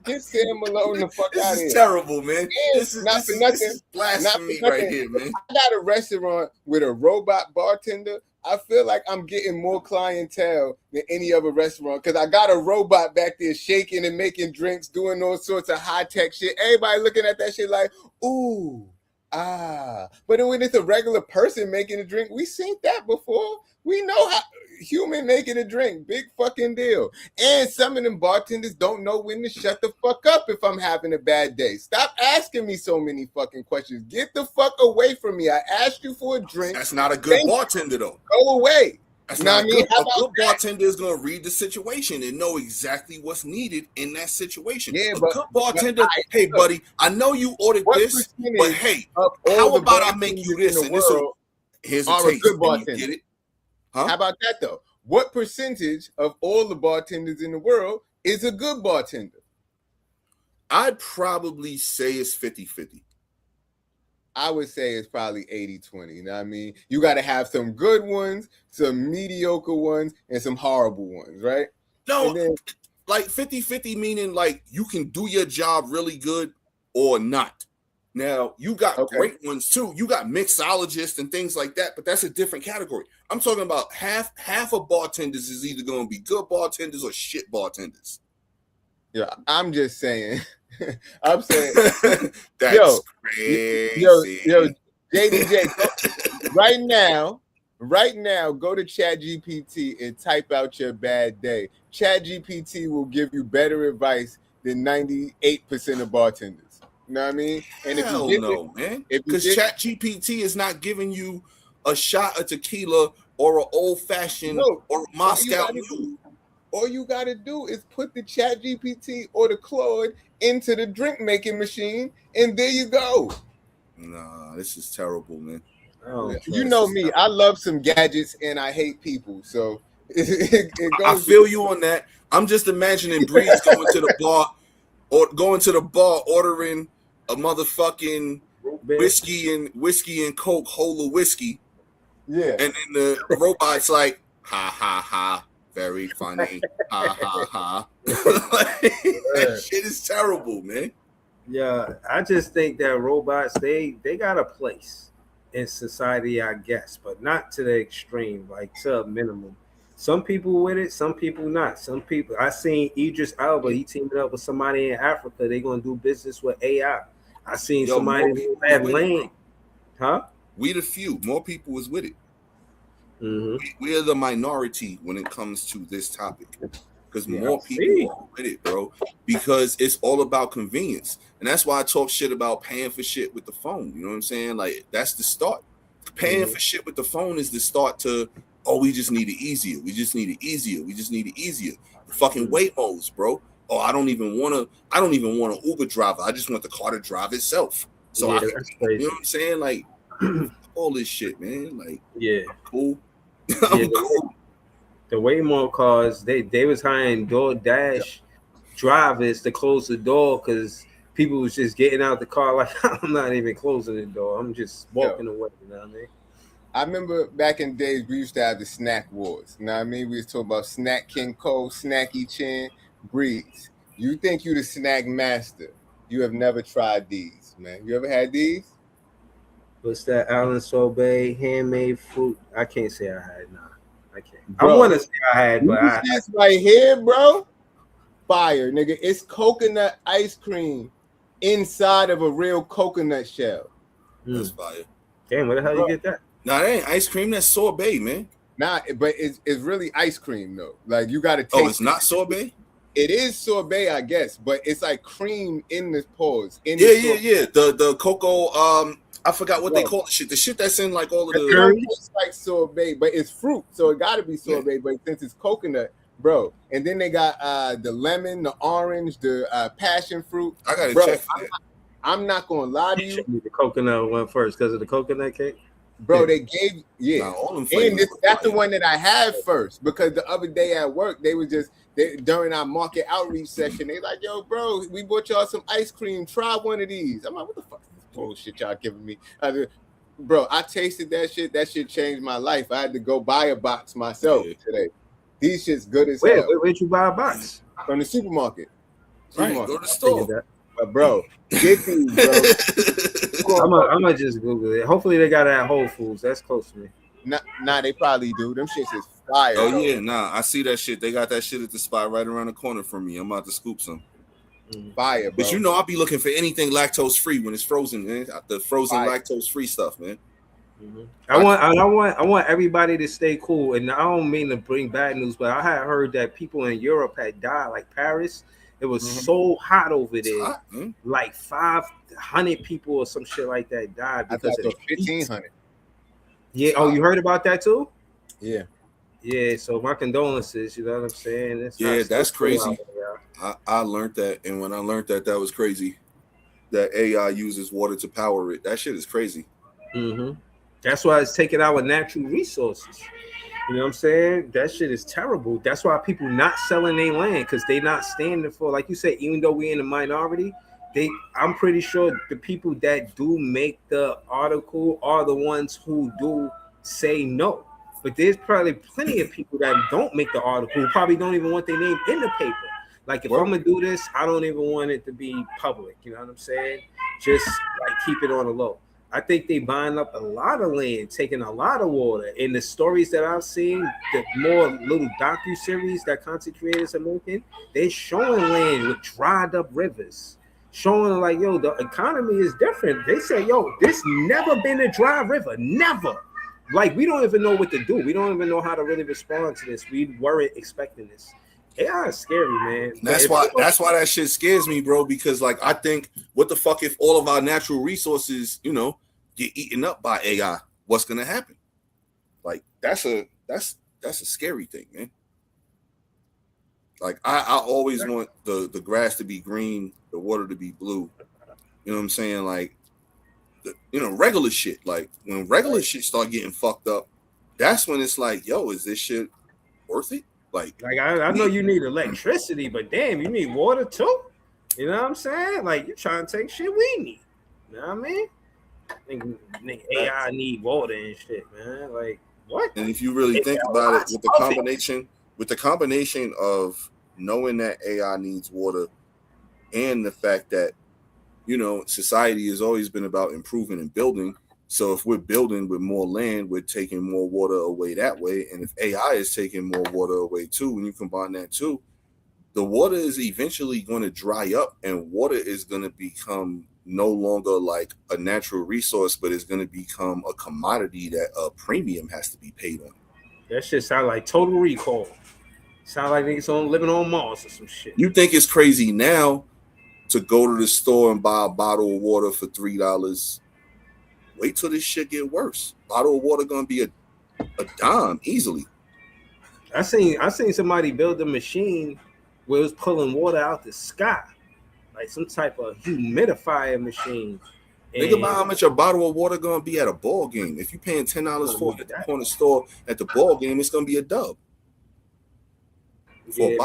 Get Sam Malone the fuck out of here. This is terrible, man. This is blasphemy right here, man. I got a restaurant with a robot bartender. I feel like I'm getting more clientele than any other restaurant because I got a robot back there shaking and making drinks, doing all sorts of high-tech shit. Everybody looking at that shit like, ooh, ah. But then when it's a regular person making a drink, we seen that before. We know how human making a drink, big fucking deal. And some of them bartenders don't know when to shut the fuck up if I'm having a bad day. Stop asking me so many fucking questions. Get the fuck away from me. I asked you for a drink. That's not a good bartender, though. Go away. That's not a good bartender is going to read the situation and know exactly what's needed in that situation. Yeah, a good bartender, hey, buddy, I know you ordered this, but hey, how about I make you this? And here's a taste. Good bartender. You get it? Huh? How about that, though? What percentage of all the bartenders in the world is a good bartender? I'd probably say it's 50-50. I would say it's probably 80-20. You know what I mean? You got to have some good ones, some mediocre ones, and some horrible ones, right? No, like 50-50 meaning like you can do your job really good or not. Now, you got great ones too. You got mixologists and things like that, but that's a different category. I'm talking about half of bartenders is either going to be good bartenders or shit bartenders. Yeah, I'm just saying. I'm saying that's crazy. Yo, JDJ, right Right now, go to ChatGPT and type out your bad day. ChatGPT will give you better advice than 98% of bartenders. You know what I mean? And if you Hell get no, man. if you Because get ChatGPT is not giving you a shot of tequila or an old fashioned no, or a Moscow Mule. all you gotta do is put the ChatGPT or the Claude into the drink making machine, and there you go. Nah, this is terrible, man. Oh, You This know is me, terrible. I love some gadgets and I hate people, so it I goes. feel you on that. I'm just imagining Breeze going to the bar ordering a motherfucking whiskey and Coke, whole of whiskey, Yeah, and then the robot's like, ha ha ha, very funny, ha ha ha. That shit is terrible, man. yeah. I just think that robots they got a place in society, I guess, but not to the extreme, like to a minimum. Some people with it, some people not. Some people I seen Idris Elba, he teaming up with somebody in Africa. They gonna do business with AI. I seen Yo, more somebody people who is had with it, land, bro. huh? We the few. More people is with it. Mm-hmm. We are the minority when it comes to this topic. Because Yeah, more I people see. are with it, bro. Because it's all about convenience. And that's why I talk shit about paying for shit with the phone. You know what I'm saying? Like, that's the start. Paying for shit with the phone is the start to, oh, we just need it easier. We just need it easier. We just need it easier. The fucking Waymos, bro. Oh, I don't even want an Uber driver. I just want the car to drive itself. So Yeah, I can, that's you crazy. know what I'm saying? Like, all this shit, man. Like, Yeah, I'm cool. yeah. I'm cool. The Waymo cars, they was hiring DoorDash drivers to close the door because people was just getting out the car like I'm not even closing the door. I'm just walking away. You know what I mean? I remember back in the days we used to have the snack wars. You know what I mean? We was talking about Snack King Cole, Snacky Chin, Breeze. You think you the snack master? You have never tried these, man. You ever had these? What's that? Allen sorbet, handmade fruit. I can't say I had. Nah, I can't. Bro, I want to say I had, but This I is right here, bro. Fire, nigga. It's coconut ice cream inside of a real coconut shell. That's fire. damn. Where the hell Bro. you get that? Nah, that ain't ice cream. That's sorbet, man. Nah, but it's really ice cream though. Like you gotta taste. Oh, it's not sorbet? It is sorbet, I guess, but it's like cream in the pores. Yeah. The cocoa, I forgot what they call the shit. The shit that's in like all of the It's like sorbet, but it's fruit, so it gotta be sorbet. But since it's coconut, bro, and then they got the lemon, the orange, the passion fruit. I gotta bro, check for that. I'm not gonna lie to you, The coconut one first because of the coconut cake. bro. They gave Nah, all them and flavors that's the fire. one that I had first because the other day at work they was just during our market outreach session they like, yo, bro, we bought y'all some ice cream. Try one of these. I'm like, what the fuck is this bullshit y'all giving me? Bro, I tasted that shit. That shit changed my life. I had to go buy a box myself today. These shit's good as hell. Where'd you buy a box? From the supermarket. Right, go to the store. But bro, get these, bro. I'm gonna just Google it. Hopefully they got it at Whole Foods. That's close to me. Nah, they probably do. Them shits is fire. Oh though. yeah, nah, I see that shit. They got that shit at the spot right around the corner from me. I'm about to scoop some. Fire, bro. But you know, I'll be looking for anything lactose free when it's frozen, man. The frozen lactose free stuff, man. I want everybody to stay cool, and I don't mean to bring bad news, but I had heard that people in Europe had died, like Paris. It was so hot over there, hot, like 500 people or some shit like that died because of 1,500. Yeah. Oh, you heard about that too? Yeah. Yeah. So my condolences. You know what I'm saying? That's crazy. I learned that, and when I learned that was crazy. That AI uses water to power it. That shit is crazy. Mm-hmm. That's why it's taking our natural resources. You know what I'm saying? That shit is terrible. That's why people not selling their land because they not standing for, like you said, even though we're in the minority, I'm pretty sure the people that do make the article are the ones who do say no. But there's probably plenty of people that don't make the article who probably don't even want their name in the paper. Like if I'm gonna do this, I don't even want it to be public. You know what I'm saying? Just like keep it on the low. I think they buying up a lot of land, taking a lot of water. In the stories that I've seen, the more little docu-series that content creators are making, they're showing land with dried up rivers. Showing like, yo, the economy is different. They say, yo, this never been a dry river. Never. Like we don't even know what to do. We don't even know how to really respond to this. We weren't expecting this. AI is scary, man. That's why that shit scares me, bro. Because like I think, what the fuck if all of our natural resources, get eaten up by AI? What's gonna happen? Like that's a scary thing, man. Like I always want the grass to be green, the water to be blue. You know what I'm saying? Like regular shit. Like when regular shit start getting fucked up, that's when it's like, yo, is this shit worth it? Like I know you need electricity, but damn, you need water too. You know what I'm saying? Like you're trying to take shit we need. You know what I mean? Think AI need water and shit, man. Like what? And if you really think about it, with the combination of knowing that AI needs water and the fact that society has always been about improving and building. So if we're building with more land, we're taking more water away that way. And if AI is taking more water away too, when you combine that too, the water is eventually going to dry up, and water is going to become no longer like a natural resource, but it's going to become a commodity that a premium has to be paid on. That shit sound like Total Recall. Sound like niggas living on Mars or some shit. You think it's crazy now to go to the store and buy a bottle of water for $3? Wait till this shit get worse. Bottle of water gonna be a dime easily. I seen somebody build a machine where it was pulling water out the sky, like some type of humidifier machine. Think about how much a bottle of water gonna be at a ball game. If you're paying $10 for it at the corner store at the ball game, it's gonna be a dub. Yeah,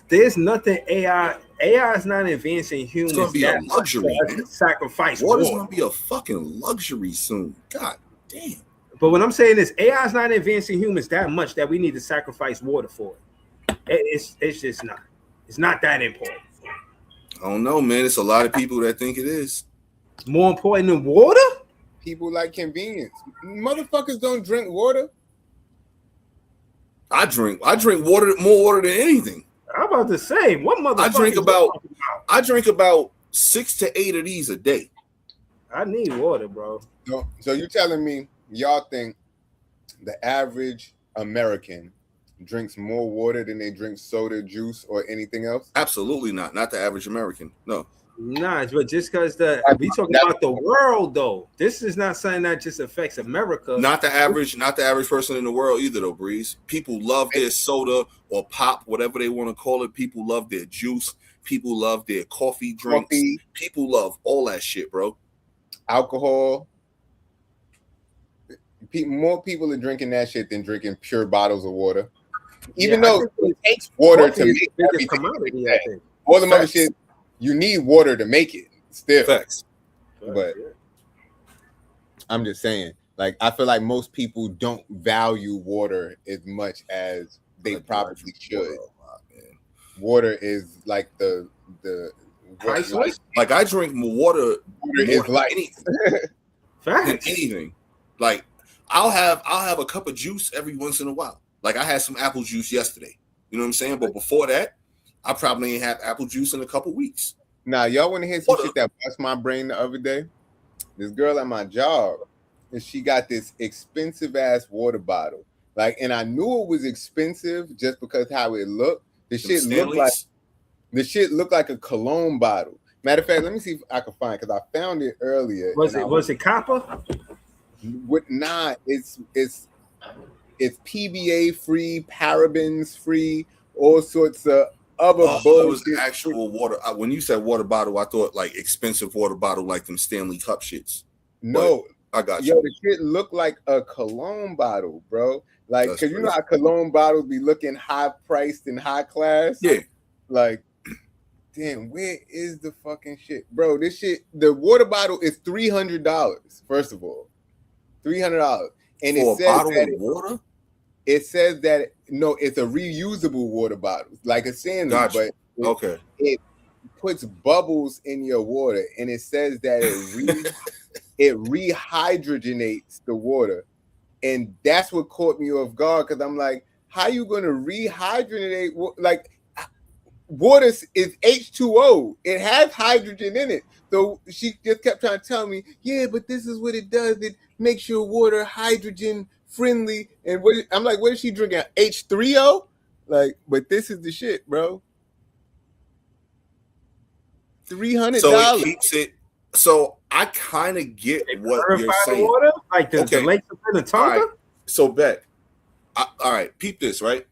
there's nothing AI is not advancing humans. It's gonna be a luxury. Sacrifice water's gonna be a fucking luxury soon. God damn. But what I'm saying is AI is not advancing humans that much that we need to sacrifice water for it. It's just not. It's not that important. I don't know, man. It's a lot of people that think it is. It's more important than water? People like convenience. Motherfuckers don't drink water. I drink water, more water than anything. I'm about to say, what motherfucker? I drink about 6 to 8 of these a day. I need water, bro. So you're telling me y'all think the average American drinks more water than they drink soda, juice, or anything else? Absolutely not. Not the average American. No. Nah, but just because we talking about the world though. This is not something that just affects America. Not the average person in the world either though, Breeze. People love their soda or pop, whatever they want to call it. People love their juice. People love their coffee drinks. People love all that shit, bro. Alcohol. More people are drinking that shit than drinking pure bottles of water. Even though it takes water to make everything. Commodity, I think. All the other shit, you need water to make it still. Facts. But I'm just saying, like, I feel like most people don't value water as much as they probably should. Water is like the priceless. Like I drink more water. Water is like anything. Like I'll have a cup of juice every once in a while. Like I had some apple juice yesterday. You know what I'm saying? But before that, I probably ain't had apple juice in a couple weeks. Now, y'all want to hear some shit that bust my brain the other day? This girl at my job, and she got this expensive ass water bottle. Like, and I knew it was expensive just because how it looked. The shit looked like a cologne bottle. Matter of fact, let me see if I can find it because I found it earlier. Was it copper? It's PBA free, parabens free, all sorts of other bullshit. It was actual water. When you said water bottle, I thought like expensive water bottle, like them Stanley Cup shits. No, but I got you. Yo, the shit looked like a cologne bottle, bro. Like, because you know how cologne bottles be looking high priced and high class? Yeah. Like, damn, where is the fucking shit? Bro, this shit, the water bottle is $300, first of all. $300. And for it a says bottle that of water? It says that, no, it's a reusable water bottle, like a Stanley, gotcha. But it puts bubbles in your water, and it says that it rehydrogenates the water. And that's what caught me off guard, because I'm like, how you going to rehydrogenate? Like, water is H2O. It has hydrogen in it. So she just kept trying to tell me, yeah, but this is what it does. It makes your water hydrogen friendly. And I'm like, what is she drinking? H3O? Like, but this is the shit, bro. $300. So it keeps it. So I kind of get what you're saying. Water? Like the lakes of Minnetonka? Right. So Beck, all right, peep this, right?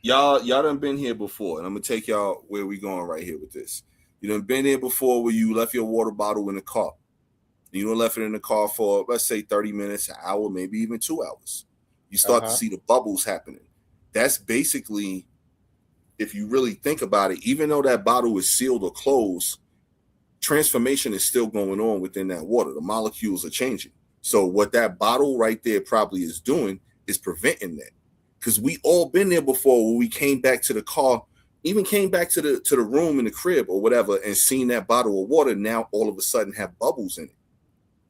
Y'all done been here before, and I'm gonna take y'all where we going right here with this. You done been here before where you left your water bottle in the car. You done left it in the car for, let's say, 30 minutes, an hour, maybe even 2 hours. You start to see the bubbles happening. That's basically, if you really think about it, even though that bottle is sealed or closed, transformation is still going on within that water. The molecules are changing. So what that bottle right there probably is doing is preventing that. Because we all been there before when we came back to the car, even came back to the room in the crib or whatever, and seen that bottle of water now all of a sudden have bubbles in it.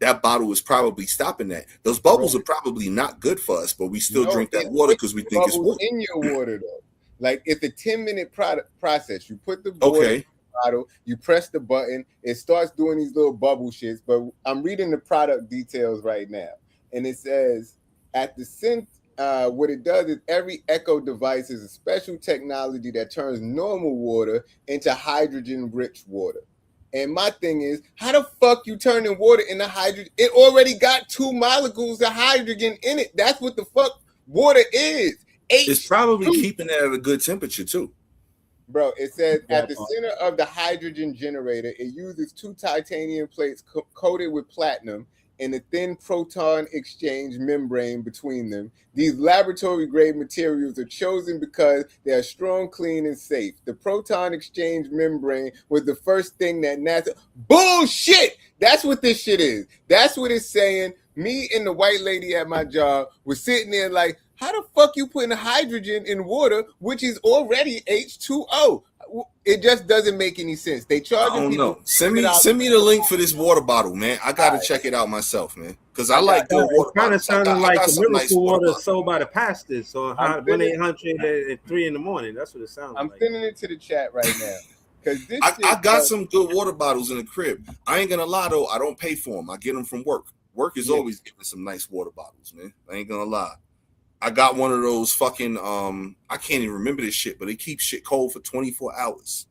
That bottle is probably stopping that. Those bubbles are probably not good for us, but we still drink that water because we think it's water. In your water though. Like it's a 10-minute process. You put the water in the bottle, you press the button, it starts doing these little bubble shits. But I'm reading the product details right now, and it says at the center, what it does is every Echo device is a special technology that turns normal water into hydrogen-rich water. And my thing is, how the fuck you turning water into hydrogen? It already got 2 molecules of hydrogen in it. That's what the fuck water is. It's probably keeping it at a good temperature too. Bro, it says at the center of the hydrogen generator, it uses 2 titanium plates coated with platinum and a thin proton exchange membrane between them. These laboratory-grade materials are chosen because they are strong, clean, and safe. The proton exchange membrane was the first thing that NASA... Bullshit! That's what this shit is. That's what it's saying. Me and the white lady at my job was sitting there like, how the fuck you putting hydrogen in water, which is already H2O? It just doesn't make any sense. They charge people. Know. Send me the link for this water bottle, man. I gotta check it out myself, man. Because I like good water. It kind of sounded like the miracle water sold by the pastors. So 1-800 at 3 in the morning. That's what it sounds like. I'm sending it to the chat right now. Because I got some good water bottles in the crib. I ain't gonna lie though, I don't pay for them. I get them from work. Work is always giving some nice water bottles, man. I ain't gonna lie. I got one of those fucking I can't even remember this shit, but it keeps shit cold for 24 hours.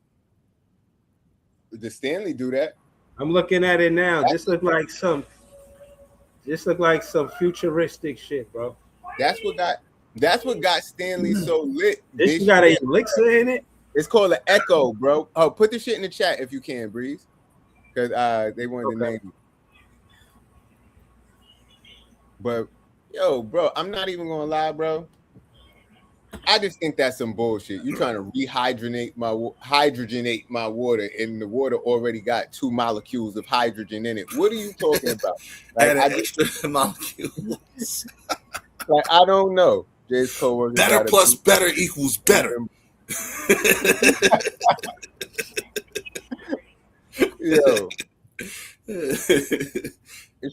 Does Stanley do that? I'm looking at it now. This look like some futuristic shit, bro. That's what got Stanley so lit. This got a elixir in it. It's called an Echo, bro. Oh, put the shit in the chat if you can, Breeze. Because they wanted to name it. But yo, bro, I'm not even gonna lie, bro. I just think that's some bullshit. You trying to hydrogenate my water, and the water already got 2 molecules of hydrogen in it. What are you talking about? Like, extra molecules. Like I don't know. Jay's coworker. Better plus better equals better. Yo.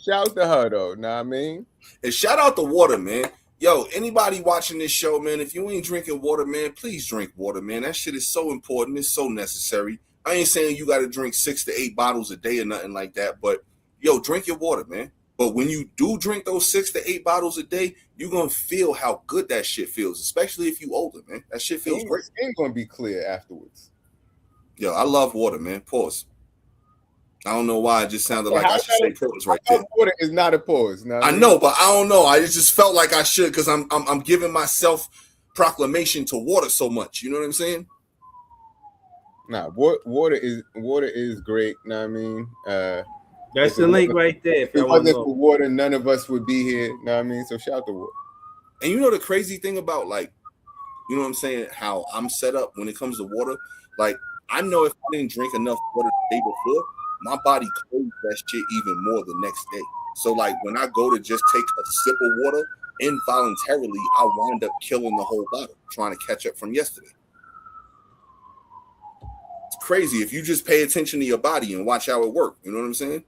Shout out to her though, know what I mean? And shout out to water, man. Yo, anybody watching this show, man, if you ain't drinking water, man, please drink water, man. That shit is so important. It's so necessary. I ain't saying you got to drink 6 to 8 bottles a day or nothing like that, but yo, drink your water, man. But when you do drink those 6 to 8 bottles a day, you're going to feel how good that shit feels, especially if you older, man. That shit feels great. It's going to be clear afterwards. Yo, I love water, man. Pause. I don't know why it just sounded like I should say pause right there. Water is not a pause. I know, but I don't know. I just felt like I should because I'm giving myself proclamation to water so much. You know what I'm saying? Nah, water is great. You know what I mean? That's the link right there. If it wasn't for water, none of us would be here. You know what I mean? So shout out to water. And you know the crazy thing about, like, you know what I'm saying, how I'm set up when it comes to water? Like, I know if I didn't drink enough water the day before, my body craves that shit even more the next day. So, like, when I go to just take a sip of water, involuntarily, I wind up killing the whole bottle, trying to catch up from yesterday. It's crazy if you just pay attention to your body and watch how it works. You know what I'm saying?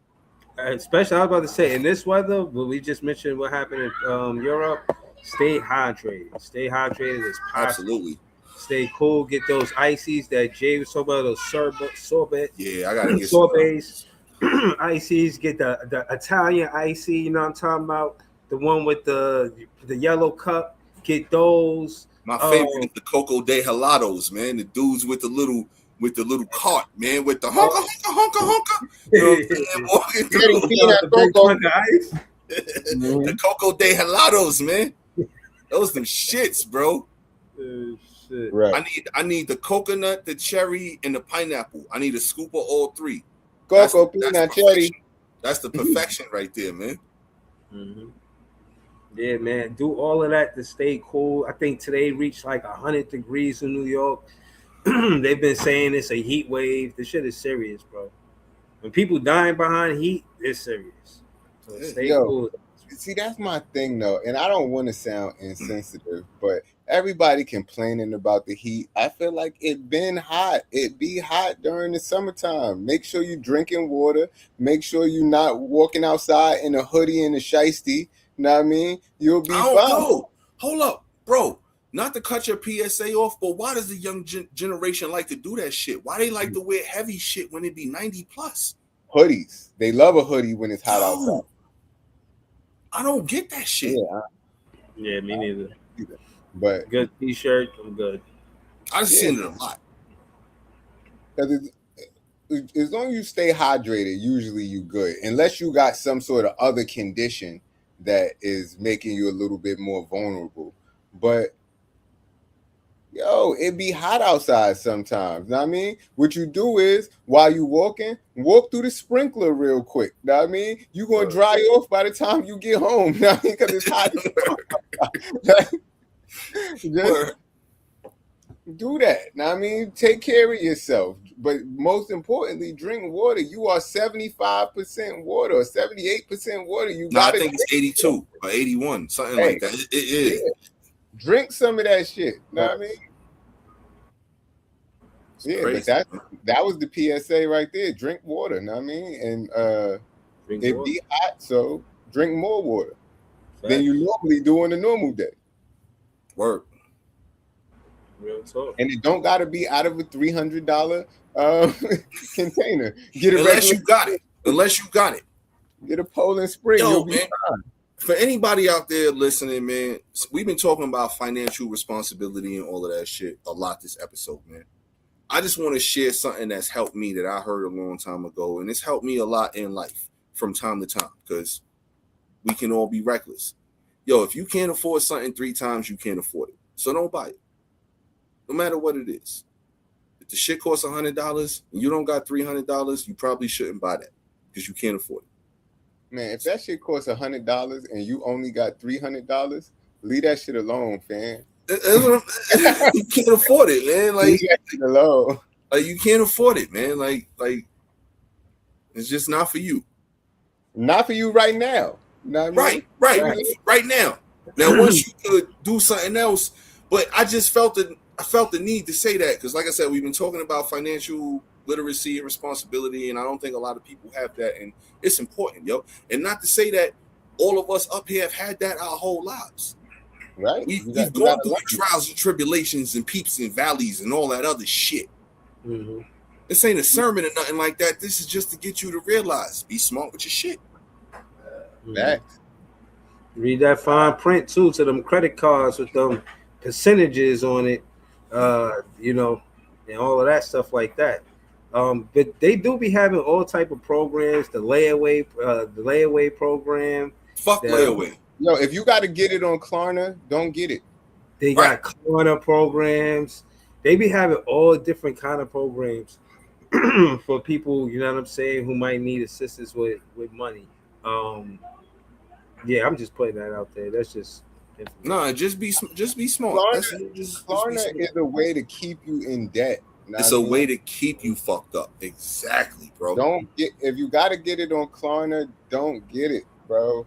Especially, I was about to say, in this weather, but we just mentioned what happened in Europe. Stay hydrated. Stay hydrated as possible. Absolutely. Stay cool. Get those ices that Jay was talking about. Those sorbet. Yeah, I gotta get sorbets. Ices. Get the Italian icy. You know what I'm talking about? the one with the yellow cup. Get those. My favorite is the Coco de Helados, man. The dudes with the little cart, man, with the honka honka honka honka. You know what I'm saying? Walking through The big chunk of ice. the Coco de Helados, man. Those them shits, bro. Shit. Right. I need the coconut, the cherry, and the pineapple. I need a scoop of all three. Coco, peanut, cherry. That's the perfection right there, man. Mm-hmm. Yeah, man. Do all of that to stay cool. I think today reached like 100 degrees in New York. They've been saying it's a heat wave. This shit is serious, bro. When people dying behind heat, it's serious. So stay cool. See, that's my thing, though. And I don't want to sound insensitive, but everybody complaining about the heat. I feel like it been hot. It be hot during the summertime. Make sure you drinking water. Make sure you not walking outside in a hoodie and a shiesty. You know what I mean? You'll be fine. No. Hold up, bro. Not to cut your PSA off, but why does the young generation like to do that shit? Why they like to wear heavy shit when it be 90 plus? Hoodies. They love a hoodie when it's hot outside. I don't get that shit. Yeah, me neither. But good t-shirt, I'm good. I've seen it a lot. Because as long as you stay hydrated, usually you good. Unless you got some sort of other condition that is making you a little bit more vulnerable. But yo, it be hot outside sometimes. Know what I mean? What you do is while you walking, walk through the sprinkler real quick. Know what I mean? You gonna dry off by the time you get home. Know what I mean? Because it's hot. Just do that. Know what I mean? Take care of yourself. But most importantly, drink water. You are 75% water or 78% water. I think it's 82 or 81, something like that. It is. Yeah. Drink some of that shit. Know what I mean? Yeah, crazy, but that was the PSA right there. Drink water, know what I mean? And it be hot, so drink more water than you normally do on a normal day. Work. Real talk. And it don't gotta be out of a $300 container. Get it unless you got it. Unless you got it. Get a Poland Spring. You'll be fine. For anybody out there listening, man, we've been talking about financial responsibility and all of that shit a lot this episode, man. I just want to share something that's helped me that I heard a long time ago, and it's helped me a lot in life from time to time because we can all be reckless. Yo, if you can't afford something 3 times, you can't afford it. So don't buy it. No matter what it is. If the shit costs $100 and you don't got $300, you probably shouldn't buy that because you can't afford it. Man, if that shit costs $100 and you only got $300, leave that shit alone, fam. You can't afford it, man. Like, leave that shit alone. Like you can't afford it, man. Like it's just not for you. Not for you right now. Know what I mean? Right now. Now, once you could do something else, but I just felt the need to say that because, like I said, we've been talking about financial literacy and responsibility, and I don't think a lot of people have that, and it's important, yo. And not to say that all of us up here have had that our whole lives. Right. We've gone through the trials and tribulations and peaks and valleys and all that other shit. Mm-hmm. This ain't a sermon or nothing like that. This is just to get you to realize, be smart with your shit. Read that fine print too to them credit cards with them percentages on it, and all of that stuff like that. But they do be having all type of programs, the layaway program. Fuck layaway. Yo, if you got to get it on Klarna, don't get it. They got Klarna programs. They be having all different kind of programs for people, you know what I'm saying, who might need assistance with money. Yeah, I'm just putting that out there. That's just just be smart. Klarna is a way to keep you in debt. It's a way to keep you fucked up. Exactly, bro. If you got to get it on Klarna, don't get it, bro.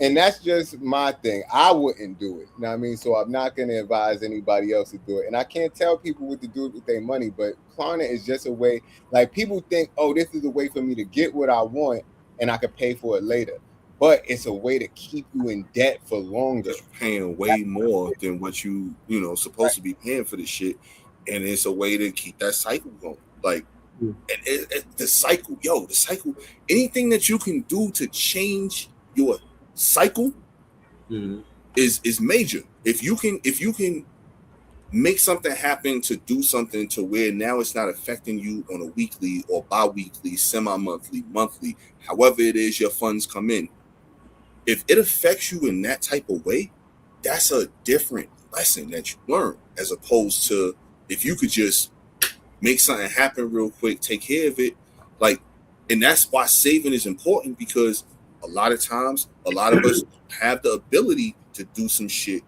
And that's just my thing. I wouldn't do it. You know what I mean? So I'm not going to advise anybody else to do it. And I can't tell people what to do with their money, but Klarna is just a way. Like people think, oh, this is a way for me to get what I want and I can pay for it later. But it's a way to keep you in debt for longer. You're paying way more than what you supposed to be paying for this shit. And it's a way to keep that cycle going. Like, and the cycle, anything that you can do to change your cycle Mhm. is major. If you can make something happen to do something to where now it's not affecting you on a weekly or bi-weekly, semi-monthly, monthly, however it is your funds come in. If it affects you in that type of way, that's a different lesson that you learn, as opposed to if you could just make something happen real quick, take care of it. Like, and that's why saving is important, because a lot of times, a lot of us have the ability to do some shit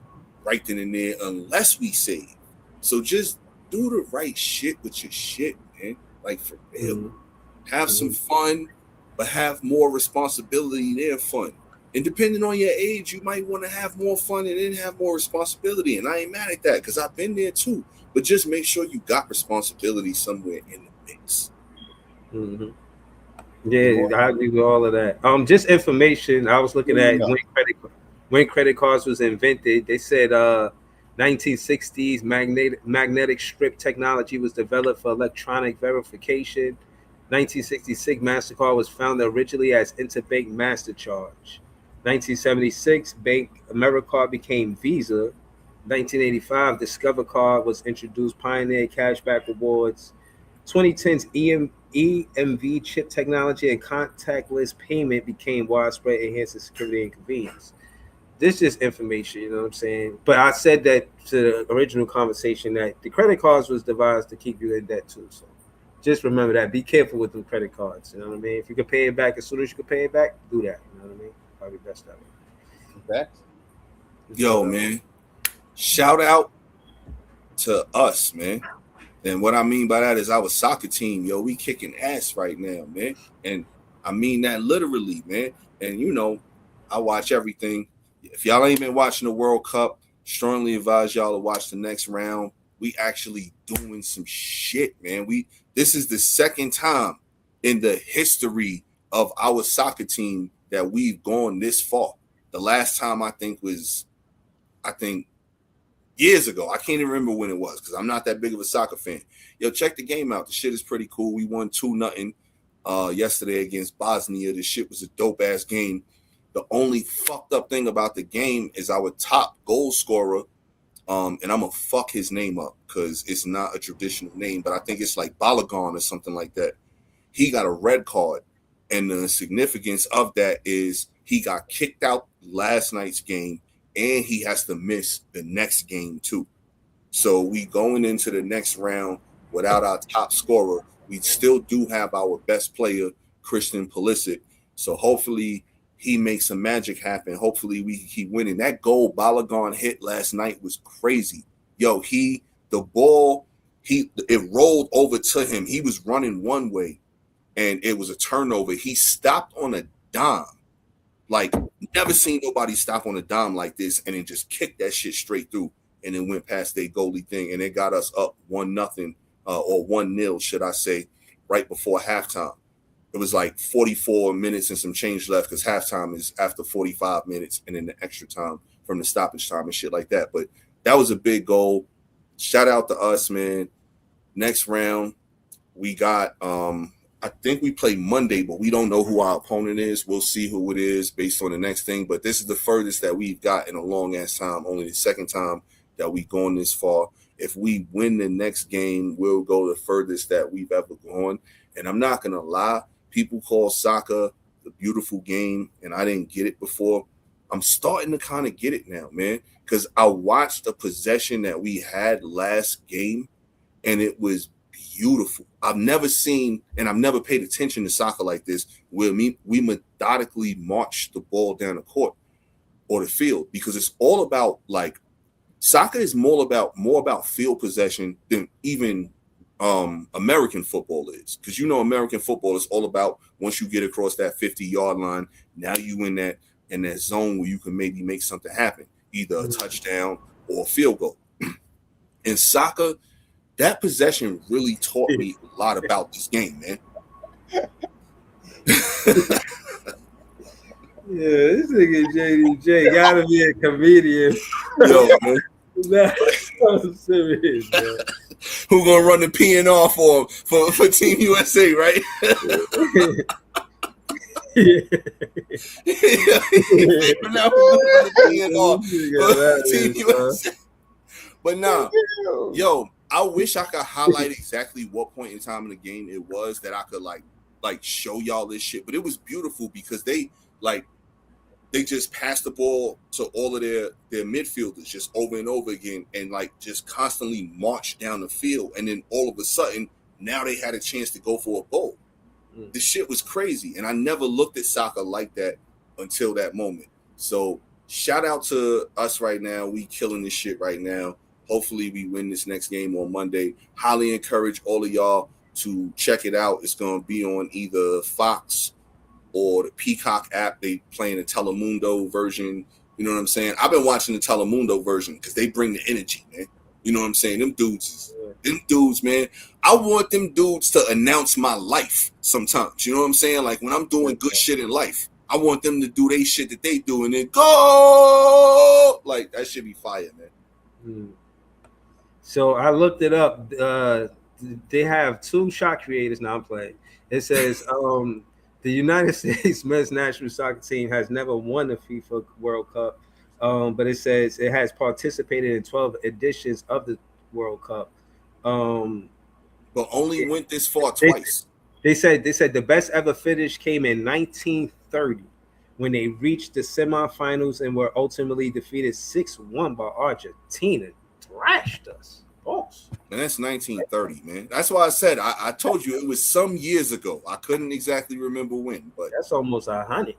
right then and there unless we save. So just do the right shit with your shit, man. Like, for real. Mhm. Have some fun, but have more responsibility than fun. And depending on your age, you might want to have more fun and then have more responsibility. And I ain't mad at that, because I've been there too. But just make sure you got responsibility somewhere in the mix. Mhm. Yeah, I agree with all of that. Just information. I was looking at when credit cards was invented. They said 1960s magnetic strip technology was developed for electronic verification. 1966 MasterCard was founded originally as Interbank MasterCharge. 1976 Bank AmeriCard became Visa. 1985 Discover Card was introduced, pioneered cashback rewards. 2010's EMV chip technology and contactless payment became widespread, enhancing security and convenience. This is information, you know what I'm saying? But I said that to the original conversation that the credit cards was devised to keep you in debt too. So just remember that. Be careful with them credit cards. You know what I mean? If you can pay it back as soon as you can pay it back, do that. You know what I mean? Probably best of it. Facts. Yo, man, shout out to us, man. And what I mean by that is our soccer team, yo, we kicking ass right now, man. And I mean that literally, man. And you know, I watch everything. If y'all ain't been watching the World Cup, strongly advise y'all to watch the next round. We actually doing some shit, man. This is the second time in the history of our soccer team that we've gone this far. The last time I think years ago. I can't even remember when it was, because I'm not that big of a soccer fan. Yo, check the game out. The shit is pretty cool. We won 2-0 yesterday against Bosnia. The shit was a dope ass game. The only fucked up thing about the game is our top goal scorer, and I'm gonna fuck his name up because it's not a traditional name, but I think it's like Balagon or something like that. He got a red card, and the significance of that is he got kicked out last night's game, and he has to miss the next game too. So we going into the next round without our top scorer. We still do have our best player, Christian Pulisic. So hopefully he makes some magic happen. Hopefully we keep winning. That goal Balagon hit last night was crazy. Yo, it rolled over to him. He was running one way, and it was a turnover. He stopped on a dime. Like, never seen nobody stop on a dime like this, and then just kicked that shit straight through, and then went past their goalie thing, and it got us up 1-0, or 1-0, should I say, right before halftime. It was like 44 minutes and some change left, because halftime is after 45 minutes, and then the extra time from the stoppage time and shit like that. But that was a big goal. Shout out to us, man. Next round, we got I think we play Monday, but we don't know who our opponent is. We'll see who it is based on the next thing. But this is the furthest that we've got in a long ass time. Only the second time that we've gone this far. If we win the next game, we'll go the furthest that we've ever gone. And I'm not going to lie. People call soccer the beautiful game, and I didn't get it before. I'm starting to kind of get it now, man, because I watched the possession that we had last game, and it was beautiful. I've never seen, and I've never paid attention to soccer like this, where we methodically march the ball down the court or the field, because it's all about, like, soccer is more about field possession than even American football is. Because American football is all about, once you get across that 50-yard line, now you in that zone where you can maybe make something happen, either a touchdown or a field goal. In soccer, that possession really taught me a lot about this game, man. Yeah, this nigga JDJ gotta be a comedian. Yo, man. That's so serious, man. Who gonna run the PNR for Team USA, right? Figuring out who's going to be in or Team USA. But nah, yo, I wish I could highlight exactly what point in time in the game it was that I could like show y'all this shit. But it was beautiful because they just passed the ball to all of their midfielders just over and over again and like just constantly marched down the field. And then all of a sudden, now they had a chance to go for a goal. This shit was crazy. And I never looked at soccer like that until that moment. So shout out to us right now. We killing this shit right now. Hopefully we win this next game on Monday. Highly encourage all of y'all to check it out. It's going to be on either Fox or the Peacock app. They playing the Telemundo version. You know what I'm saying? I've been watching the Telemundo version because they bring the energy, man. You know what I'm saying? Them dudes, man. I want them dudes to announce my life sometimes. You know what I'm saying? Like when I'm doing good shit in life, I want them to do they shit that they do and then go. Like that should be fire, man. So I looked it up. They have 2 shot creators. Now I'm playing. It says the United States men's national soccer team has never won the FIFA World Cup, but it says it has participated in 12 editions of the World Cup. But only went this far twice. They said the best ever finish came in 1930 when they reached the semifinals and were ultimately defeated 6-1 by Argentina. Thrashed us. And that's 1930, man. That's why I said I told you it was some years ago. I couldn't exactly remember when, but that's almost 100.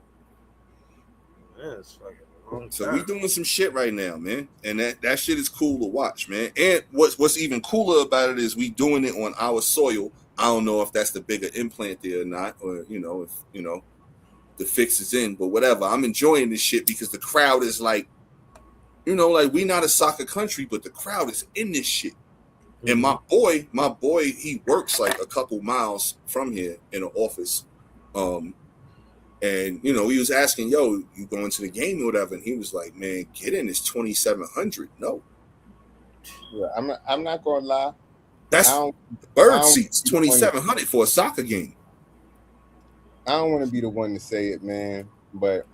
That's fucking long time. So we doing some shit right now, man, and that shit is cool to watch, man. And what's even cooler about it is we doing it on our soil. I don't know if that's the bigger implant there or not, or if the fix is in, but whatever. I'm enjoying this shit because the crowd is like, like we not a soccer country, but the crowd is in this shit. And my boy, he works like a couple miles from here in an office. And he was asking, yo, you going to the game or whatever? And he was like, man, get in, it's 2,700. No. Yeah, I'm not gonna lie. That's bird seats, 2,700 for a soccer game. I don't want to be the one to say it, man, but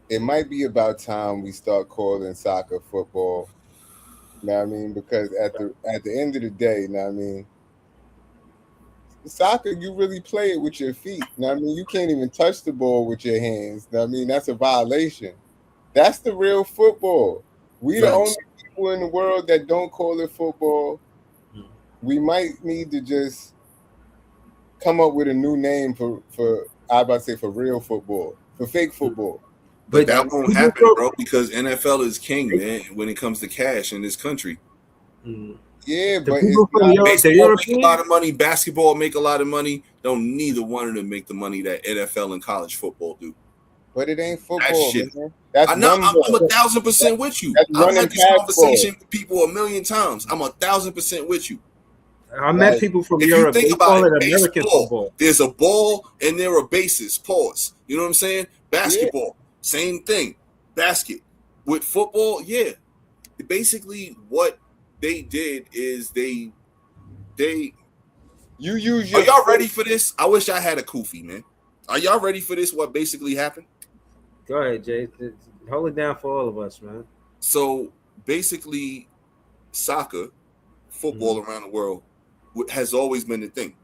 it might be about time we start calling soccer football. You know what I mean? Because at the end of the day, you know what I mean? Soccer, you really play it with your feet. You know what I mean? You can't even touch the ball with your hands. You know what I mean? That's a violation. That's the real football. We the only people in the world that don't call it football. We might need to just come up with a new name for real football, for fake football. But that won't happen, bro, because NFL is king, man, when it comes to cash in this country. Yeah, but baseball make a lot of money, basketball make a lot of money. Don't neither one of them make the money that NFL and college football do. But it ain't football, man. That's I know. I'm 1,000% with you. I've had this conversation with people 1,000,000 times. I'm 1,000% with you. I met people from Europe. They call it American football. There's a ball and there are bases. Pause. You know what I'm saying? Basketball, same thing. Basket. With football, basically what they did is they. You use your. Are y'all ready for this? I wish I had a kufi, man. Are y'all ready for this? What basically happened? Go ahead, Jay. Hold it down for all of us, man. So basically, soccer, football around the world has always been the thing.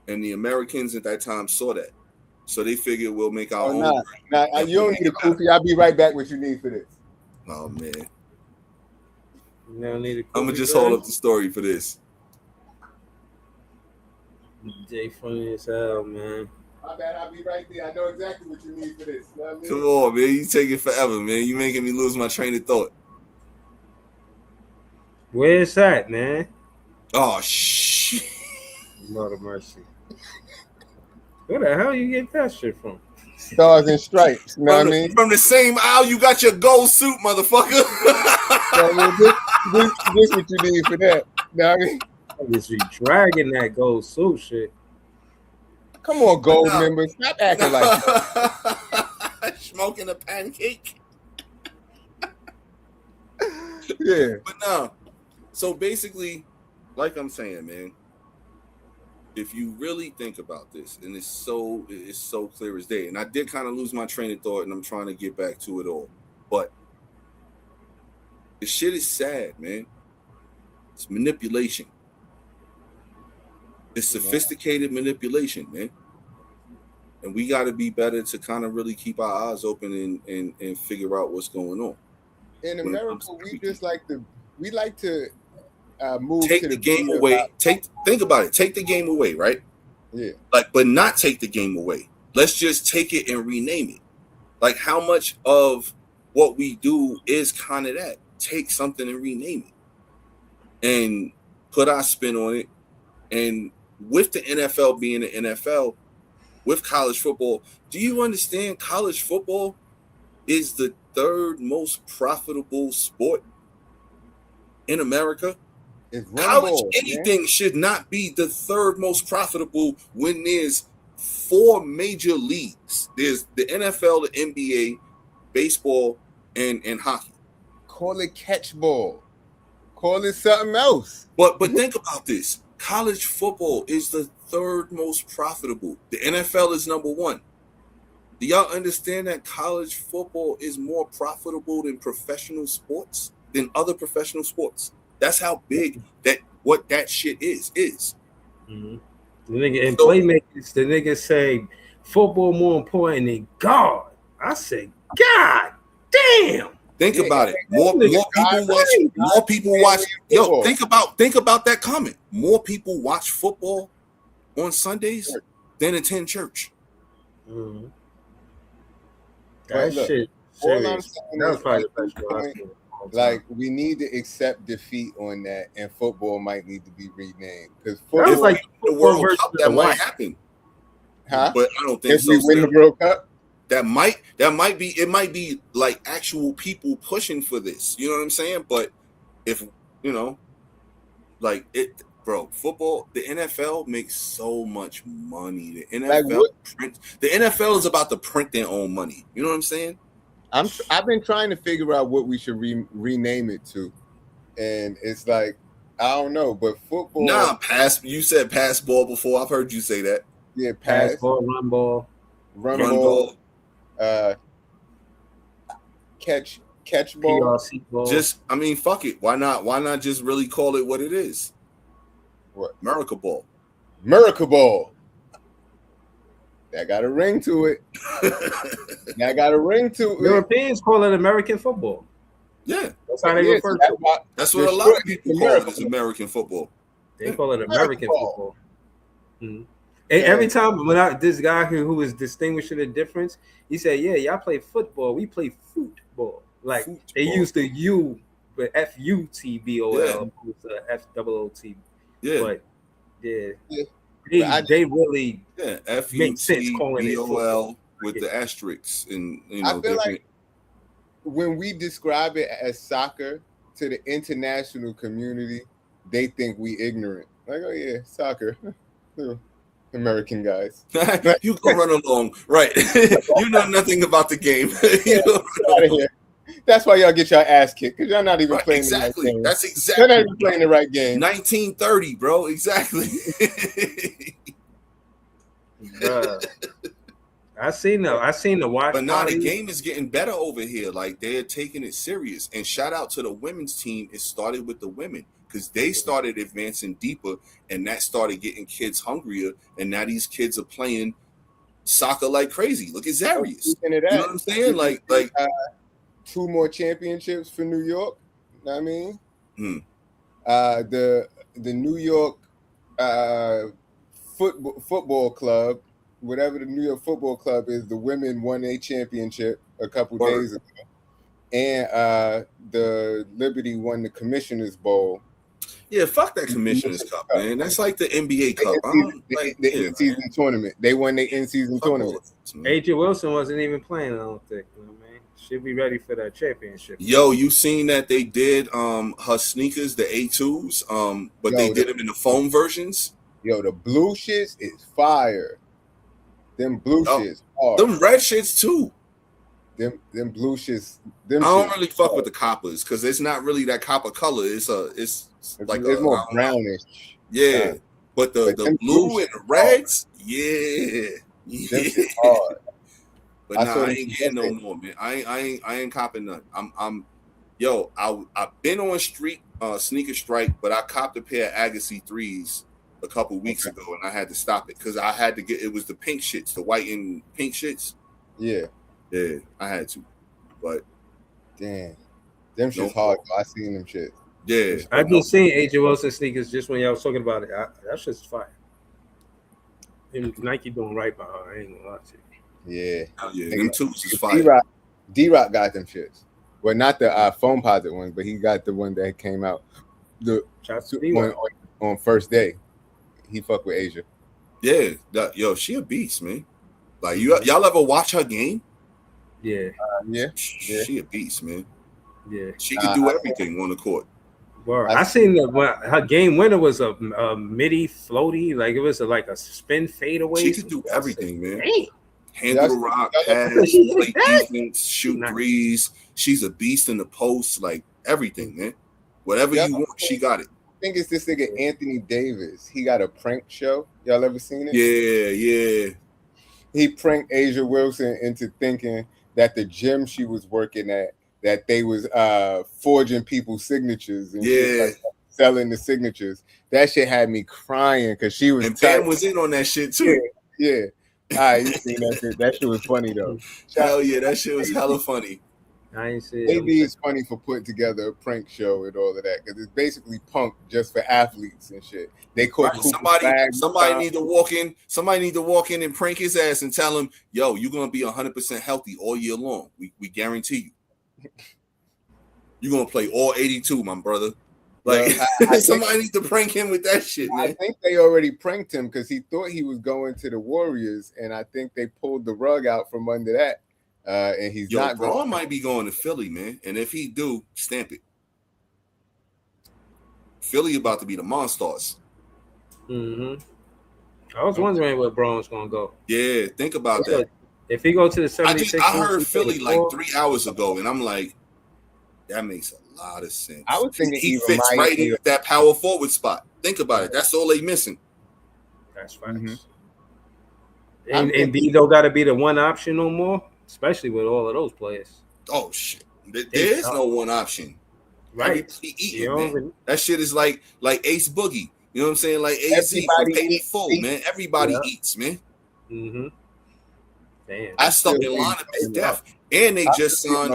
And the Americans at that time saw that. So they figured we'll make our own. Nah, you don't need a kufi. I'll be right back what you need for this. Oh, man. You don't need a kufi. I'm going to just hold up the story for this. Jay funny as hell, man. My bad, I'll be right there. I know exactly what you need for this. You know what I mean? Come on, man. You take it forever, man. You making me lose my train of thought. Where's that, man? Oh, shit. Lord of mercy. Where the hell you get that shit from? Stars and Stripes. You know what I mean? From the same aisle you got your gold suit, motherfucker. This what you need for that. You know what I mean? I just be dragging that gold suit shit. Come on, gold members. Stop acting like that. Smoking a pancake. Yeah. But no. So basically, like I'm saying, man, if you really think about this, and it's so clear as day, and I did kind of lose my train of thought, and I'm trying to get back to it all, but the shit is sad, man. It's manipulation. It's sophisticated manipulation, man. And we got to be better to kind of really keep our eyes open and figure out what's going on. In America, we like to move take to the game away. Think about it. Take the game away, right? Yeah. Like, but not take the game away. Let's just take it and rename it. Like, how much of what we do is kind of that? Take something and rename it, and put our spin on it. And with the NFL being the NFL, with college football, do you understand? College football is the third most profitable sport in America. College anything should not be the third most profitable when there's 4 major leagues. There's the NFL, the NBA, baseball, and hockey. Call it catchball. Call it something else. But think about this. College football is the third most profitable. The NFL is number 1. Do y'all understand that college football is more profitable than professional sports, than other professional sports? That's how big what that shit is. Mm-hmm. The nigga in playmakers, the niggas say football more important than God. I say, God damn. Think about it. More people watch. Yo, think about that comment. More people watch football on Sundays than attend church. Mm-hmm. That shit. All I'm saying is, like, we need to accept defeat on that, and football might need to be renamed because football, like the World Cup, that might happen. Huh? But I don't think if we win the World Cup. That might be it. Might be like actual people pushing for this. You know what I'm saying? But if you know, like it, bro, football, the NFL makes so much money. The NFL is about to print their own money. You know what I'm saying? I've been trying to figure out what we should rename it to, and it's like I don't know. But football, You said pass ball before. I've heard you say that. Yeah, pass ball, run ball. Catch ball. Just, I mean, fuck it. Why not just really call it what it is? What? America ball. That got a ring to it. Europeans call it American football. Yeah. That's how they refer to it. That's what a lot of people call it, American football. They call it American football. Mm-hmm. And every time this guy who was distinguishing the difference, he said, "Yeah, y'all play football. We play football." Like they used the U, but FUTBOL, FOOT. Yeah, but they really make sense calling it football with the asterisks, and I feel like when we describe it as soccer to the international community, they think we ignorant. Like, oh yeah, soccer. American guys. You can run along, right? You know nothing about the game. Out of here. That's why y'all get your ass kicked, because y'all not even playing the right game. That's exactly. They're not even playing the right game. 1930, bro. Exactly. I seen the watch. But now the game is getting better over here. Like, they're taking it serious. And shout out to the women's team. It started with the women, because they started advancing deeper, and that started getting kids hungrier. And now these kids are playing soccer like crazy. Look at Zarius. You know what I'm saying? Like 2 more championships for New York. You know what I mean? The New York football club, whatever the New York Football Club is, the women won a championship a couple days ago, and the Liberty won the Commissioner's Bowl. Yeah, fuck that Commissioner's Cup, man. That's like the NBA Cup. The in-season tournament. They won the in-season tournament. AJ Wilson wasn't even playing, I don't think. You know what I mean? Should be ready for that championship. Yo, you seen that they did her sneakers, the A2s, but they did them in the foam versions? Yo, the blue shits is fire. Them blue shits hard. Them red shits too. Them blue shits. I don't really fuck with the coppers, because it's not really that copper color. It's like more brownish. Yeah. But the them blue and shits the hard. reds, Them shits yeah. hard. But I nah, saw I them ain't getting no yesterday. more, man. I ain't copping none. I've been on sneaker strike, but I copped a pair of Agassi 3s a couple weeks Okay. ago, and I had to stop it because I had to get it was the pink shits, the white and pink shits. Yeah. Yeah, I had to, but Damn. Them no shits hard. more. I seen them shit. Yeah, I but no. just seen AJ Wilson sneakers just when y'all was talking about it. That shit's fire. And Nike doing right by her. I ain't gonna lie to you. Yeah. Hell yeah, Nigga, them twos is fire. D-Rock got them shits. Well, not the foam posit ones, but he got the one that came out the Shouts to D-Rock. on first day. He fuck with Asia. Yeah, yo, she a beast, man. Like y'all ever watch her game? Yeah, Yeah. She a beast, man. yeah. She could do everything on the court. Well, I seen her game winner was a midi floaty, like it was like a spin fadeaway. She could do everything, man. Dang. Handle the rock, pass, play defense, shoot threes. She's a beast in the post, like everything, man. Whatever you want, she got it. I think it's this nigga Anthony Davis. He got a prank show. Y'all ever seen it? Yeah. He pranked Asia Wilson into thinking that the gym she was working at, that they was forging people's signatures and shit like that, selling the signatures. That shit had me crying because she was. And Pam was in on that shit too. Yeah. All right, you seen that shit? That shit was funny though. Hell yeah, that shit was hella funny. I ain't see it. Maybe it's funny for putting together a prank show and all of that because it's basically punk just for athletes and shit. They caught somebody need to walk in. Somebody need to walk in and prank his ass and tell him, "Yo, you're gonna be 100% healthy all year long. We guarantee you. You're gonna play all 82, my brother." Like somebody needs to prank him with that shit, man. I think they already pranked him because he thought he was going to the Warriors, and I think they pulled the rug out from under that. And he's not going. Braun might be going to Philly, man. And if he do, stamp it. Philly about to be the Monstars. Mm-hmm. I was wondering where Braun's gonna go. Yeah, think about that. If he go to the 76ers, I heard Philly like 3 hours ago, and I'm like, that makes a lot of sense. I was thinking he fits right in that power forward spot. Think about it. That's all they missing. That's facts. Mm-hmm. And Vito got to be the one option no more, especially with all of those players. Oh shit, there is no one option. Right? Eating, man. That shit is like Ace Boogie. You know what I'm saying? Like AZ from Pay Full, man. Everybody eats, man. Mm-hmm. Damn. I stuck in line to death. And they just signed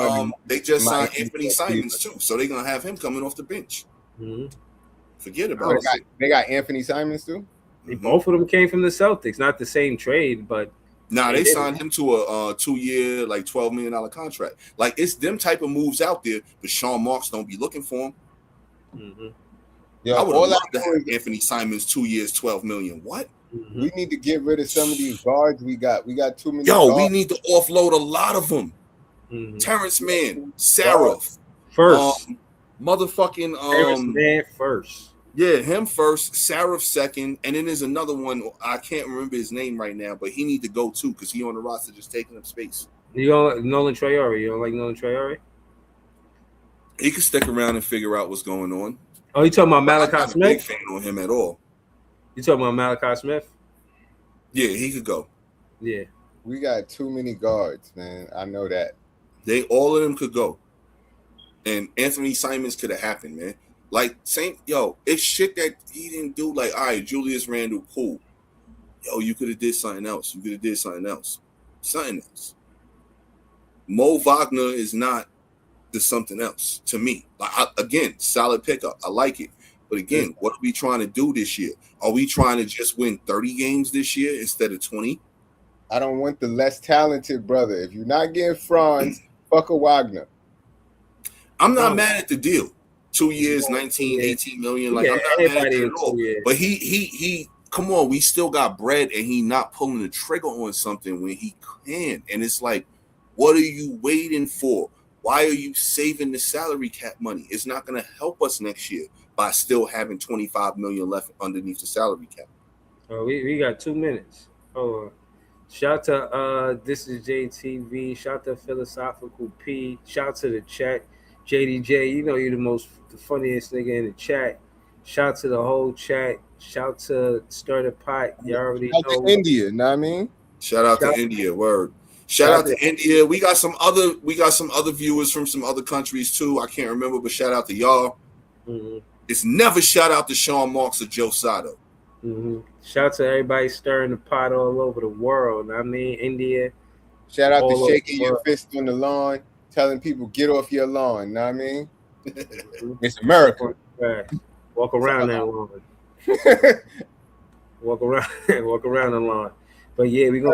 Anthony Simons too. So they're gonna have him coming off the bench. Mm-hmm. Forget about it. They got Anthony Simons too? Both of them came from the Celtics, not the same trade, but they signed him to a 2-year, like $12 million contract. Like it's them type of moves out there, but Sean Marks don't be looking for him. Mm-hmm. Yo, I would love to have Anthony Simons 2 years, $12 million. What? Mm-hmm. We need to get rid of some of these guards we got. We got too many. Yo, we need to offload a lot of them. Mm-hmm. Terrence Mann, Saraf, first, motherfucking Terrence Mann first. Yeah, him first, Saraf second, and then there's another one. I can't remember his name right now, but he need to go too because he on the roster just taking up space. You don't Nolan Traore? You don't like Nolan Traore? He could stick around and figure out what's going on. Oh, you talking about Malachi I'm not Smith? a big fan on him at all. You talking about Malachi Smith? Yeah, he could go. Yeah, we got too many guards, man. I know that. All of them could go, and Anthony Simons could have happened, man. Like, it's shit that he didn't do. Like, all right, Julius Randle, cool. Yo, you could have did something else. Something else. Mo Wagner is not the something else to me. Like, again, solid pickup. I like it. But again, what are we trying to do this year? Are we trying to just win 30 games this year instead of 20? I don't want the less talented brother. If you're not getting Franz, fuck a Wagner. I'm not mad at the deal. 2 years, 19, 18 million. Like, I'm not mad at it at all. But he come on, we still got bread and he not pulling the trigger on something when he can. And it's like, what are you waiting for? Why are you saving the salary cap money? It's not going to help us next year by still having 25 million left underneath the salary cap. Oh, we got 2 minutes. Oh, shout to this is JTV. Shout to Philosophical P. Shout to the chat. JDJ, you know you're the funniest nigga in the chat. Shout to the whole chat. Shout to Stir the Pot. You already Out know. to India, know what I mean? Shout out to India. Word. Shout out to India. We got some other viewers from some other countries too. I can't remember, but shout out to y'all. Mm-hmm. It's never shout out to Sean Marks or Joe Sato. Mm-hmm. Shout to everybody stirring the pot all over the world. I mean, India. Shout out to shaking your fist on the lawn, telling people get off your lawn. Know what I mean? It's America. Walk around that lawn. Walk around the lawn. But yeah, we gonna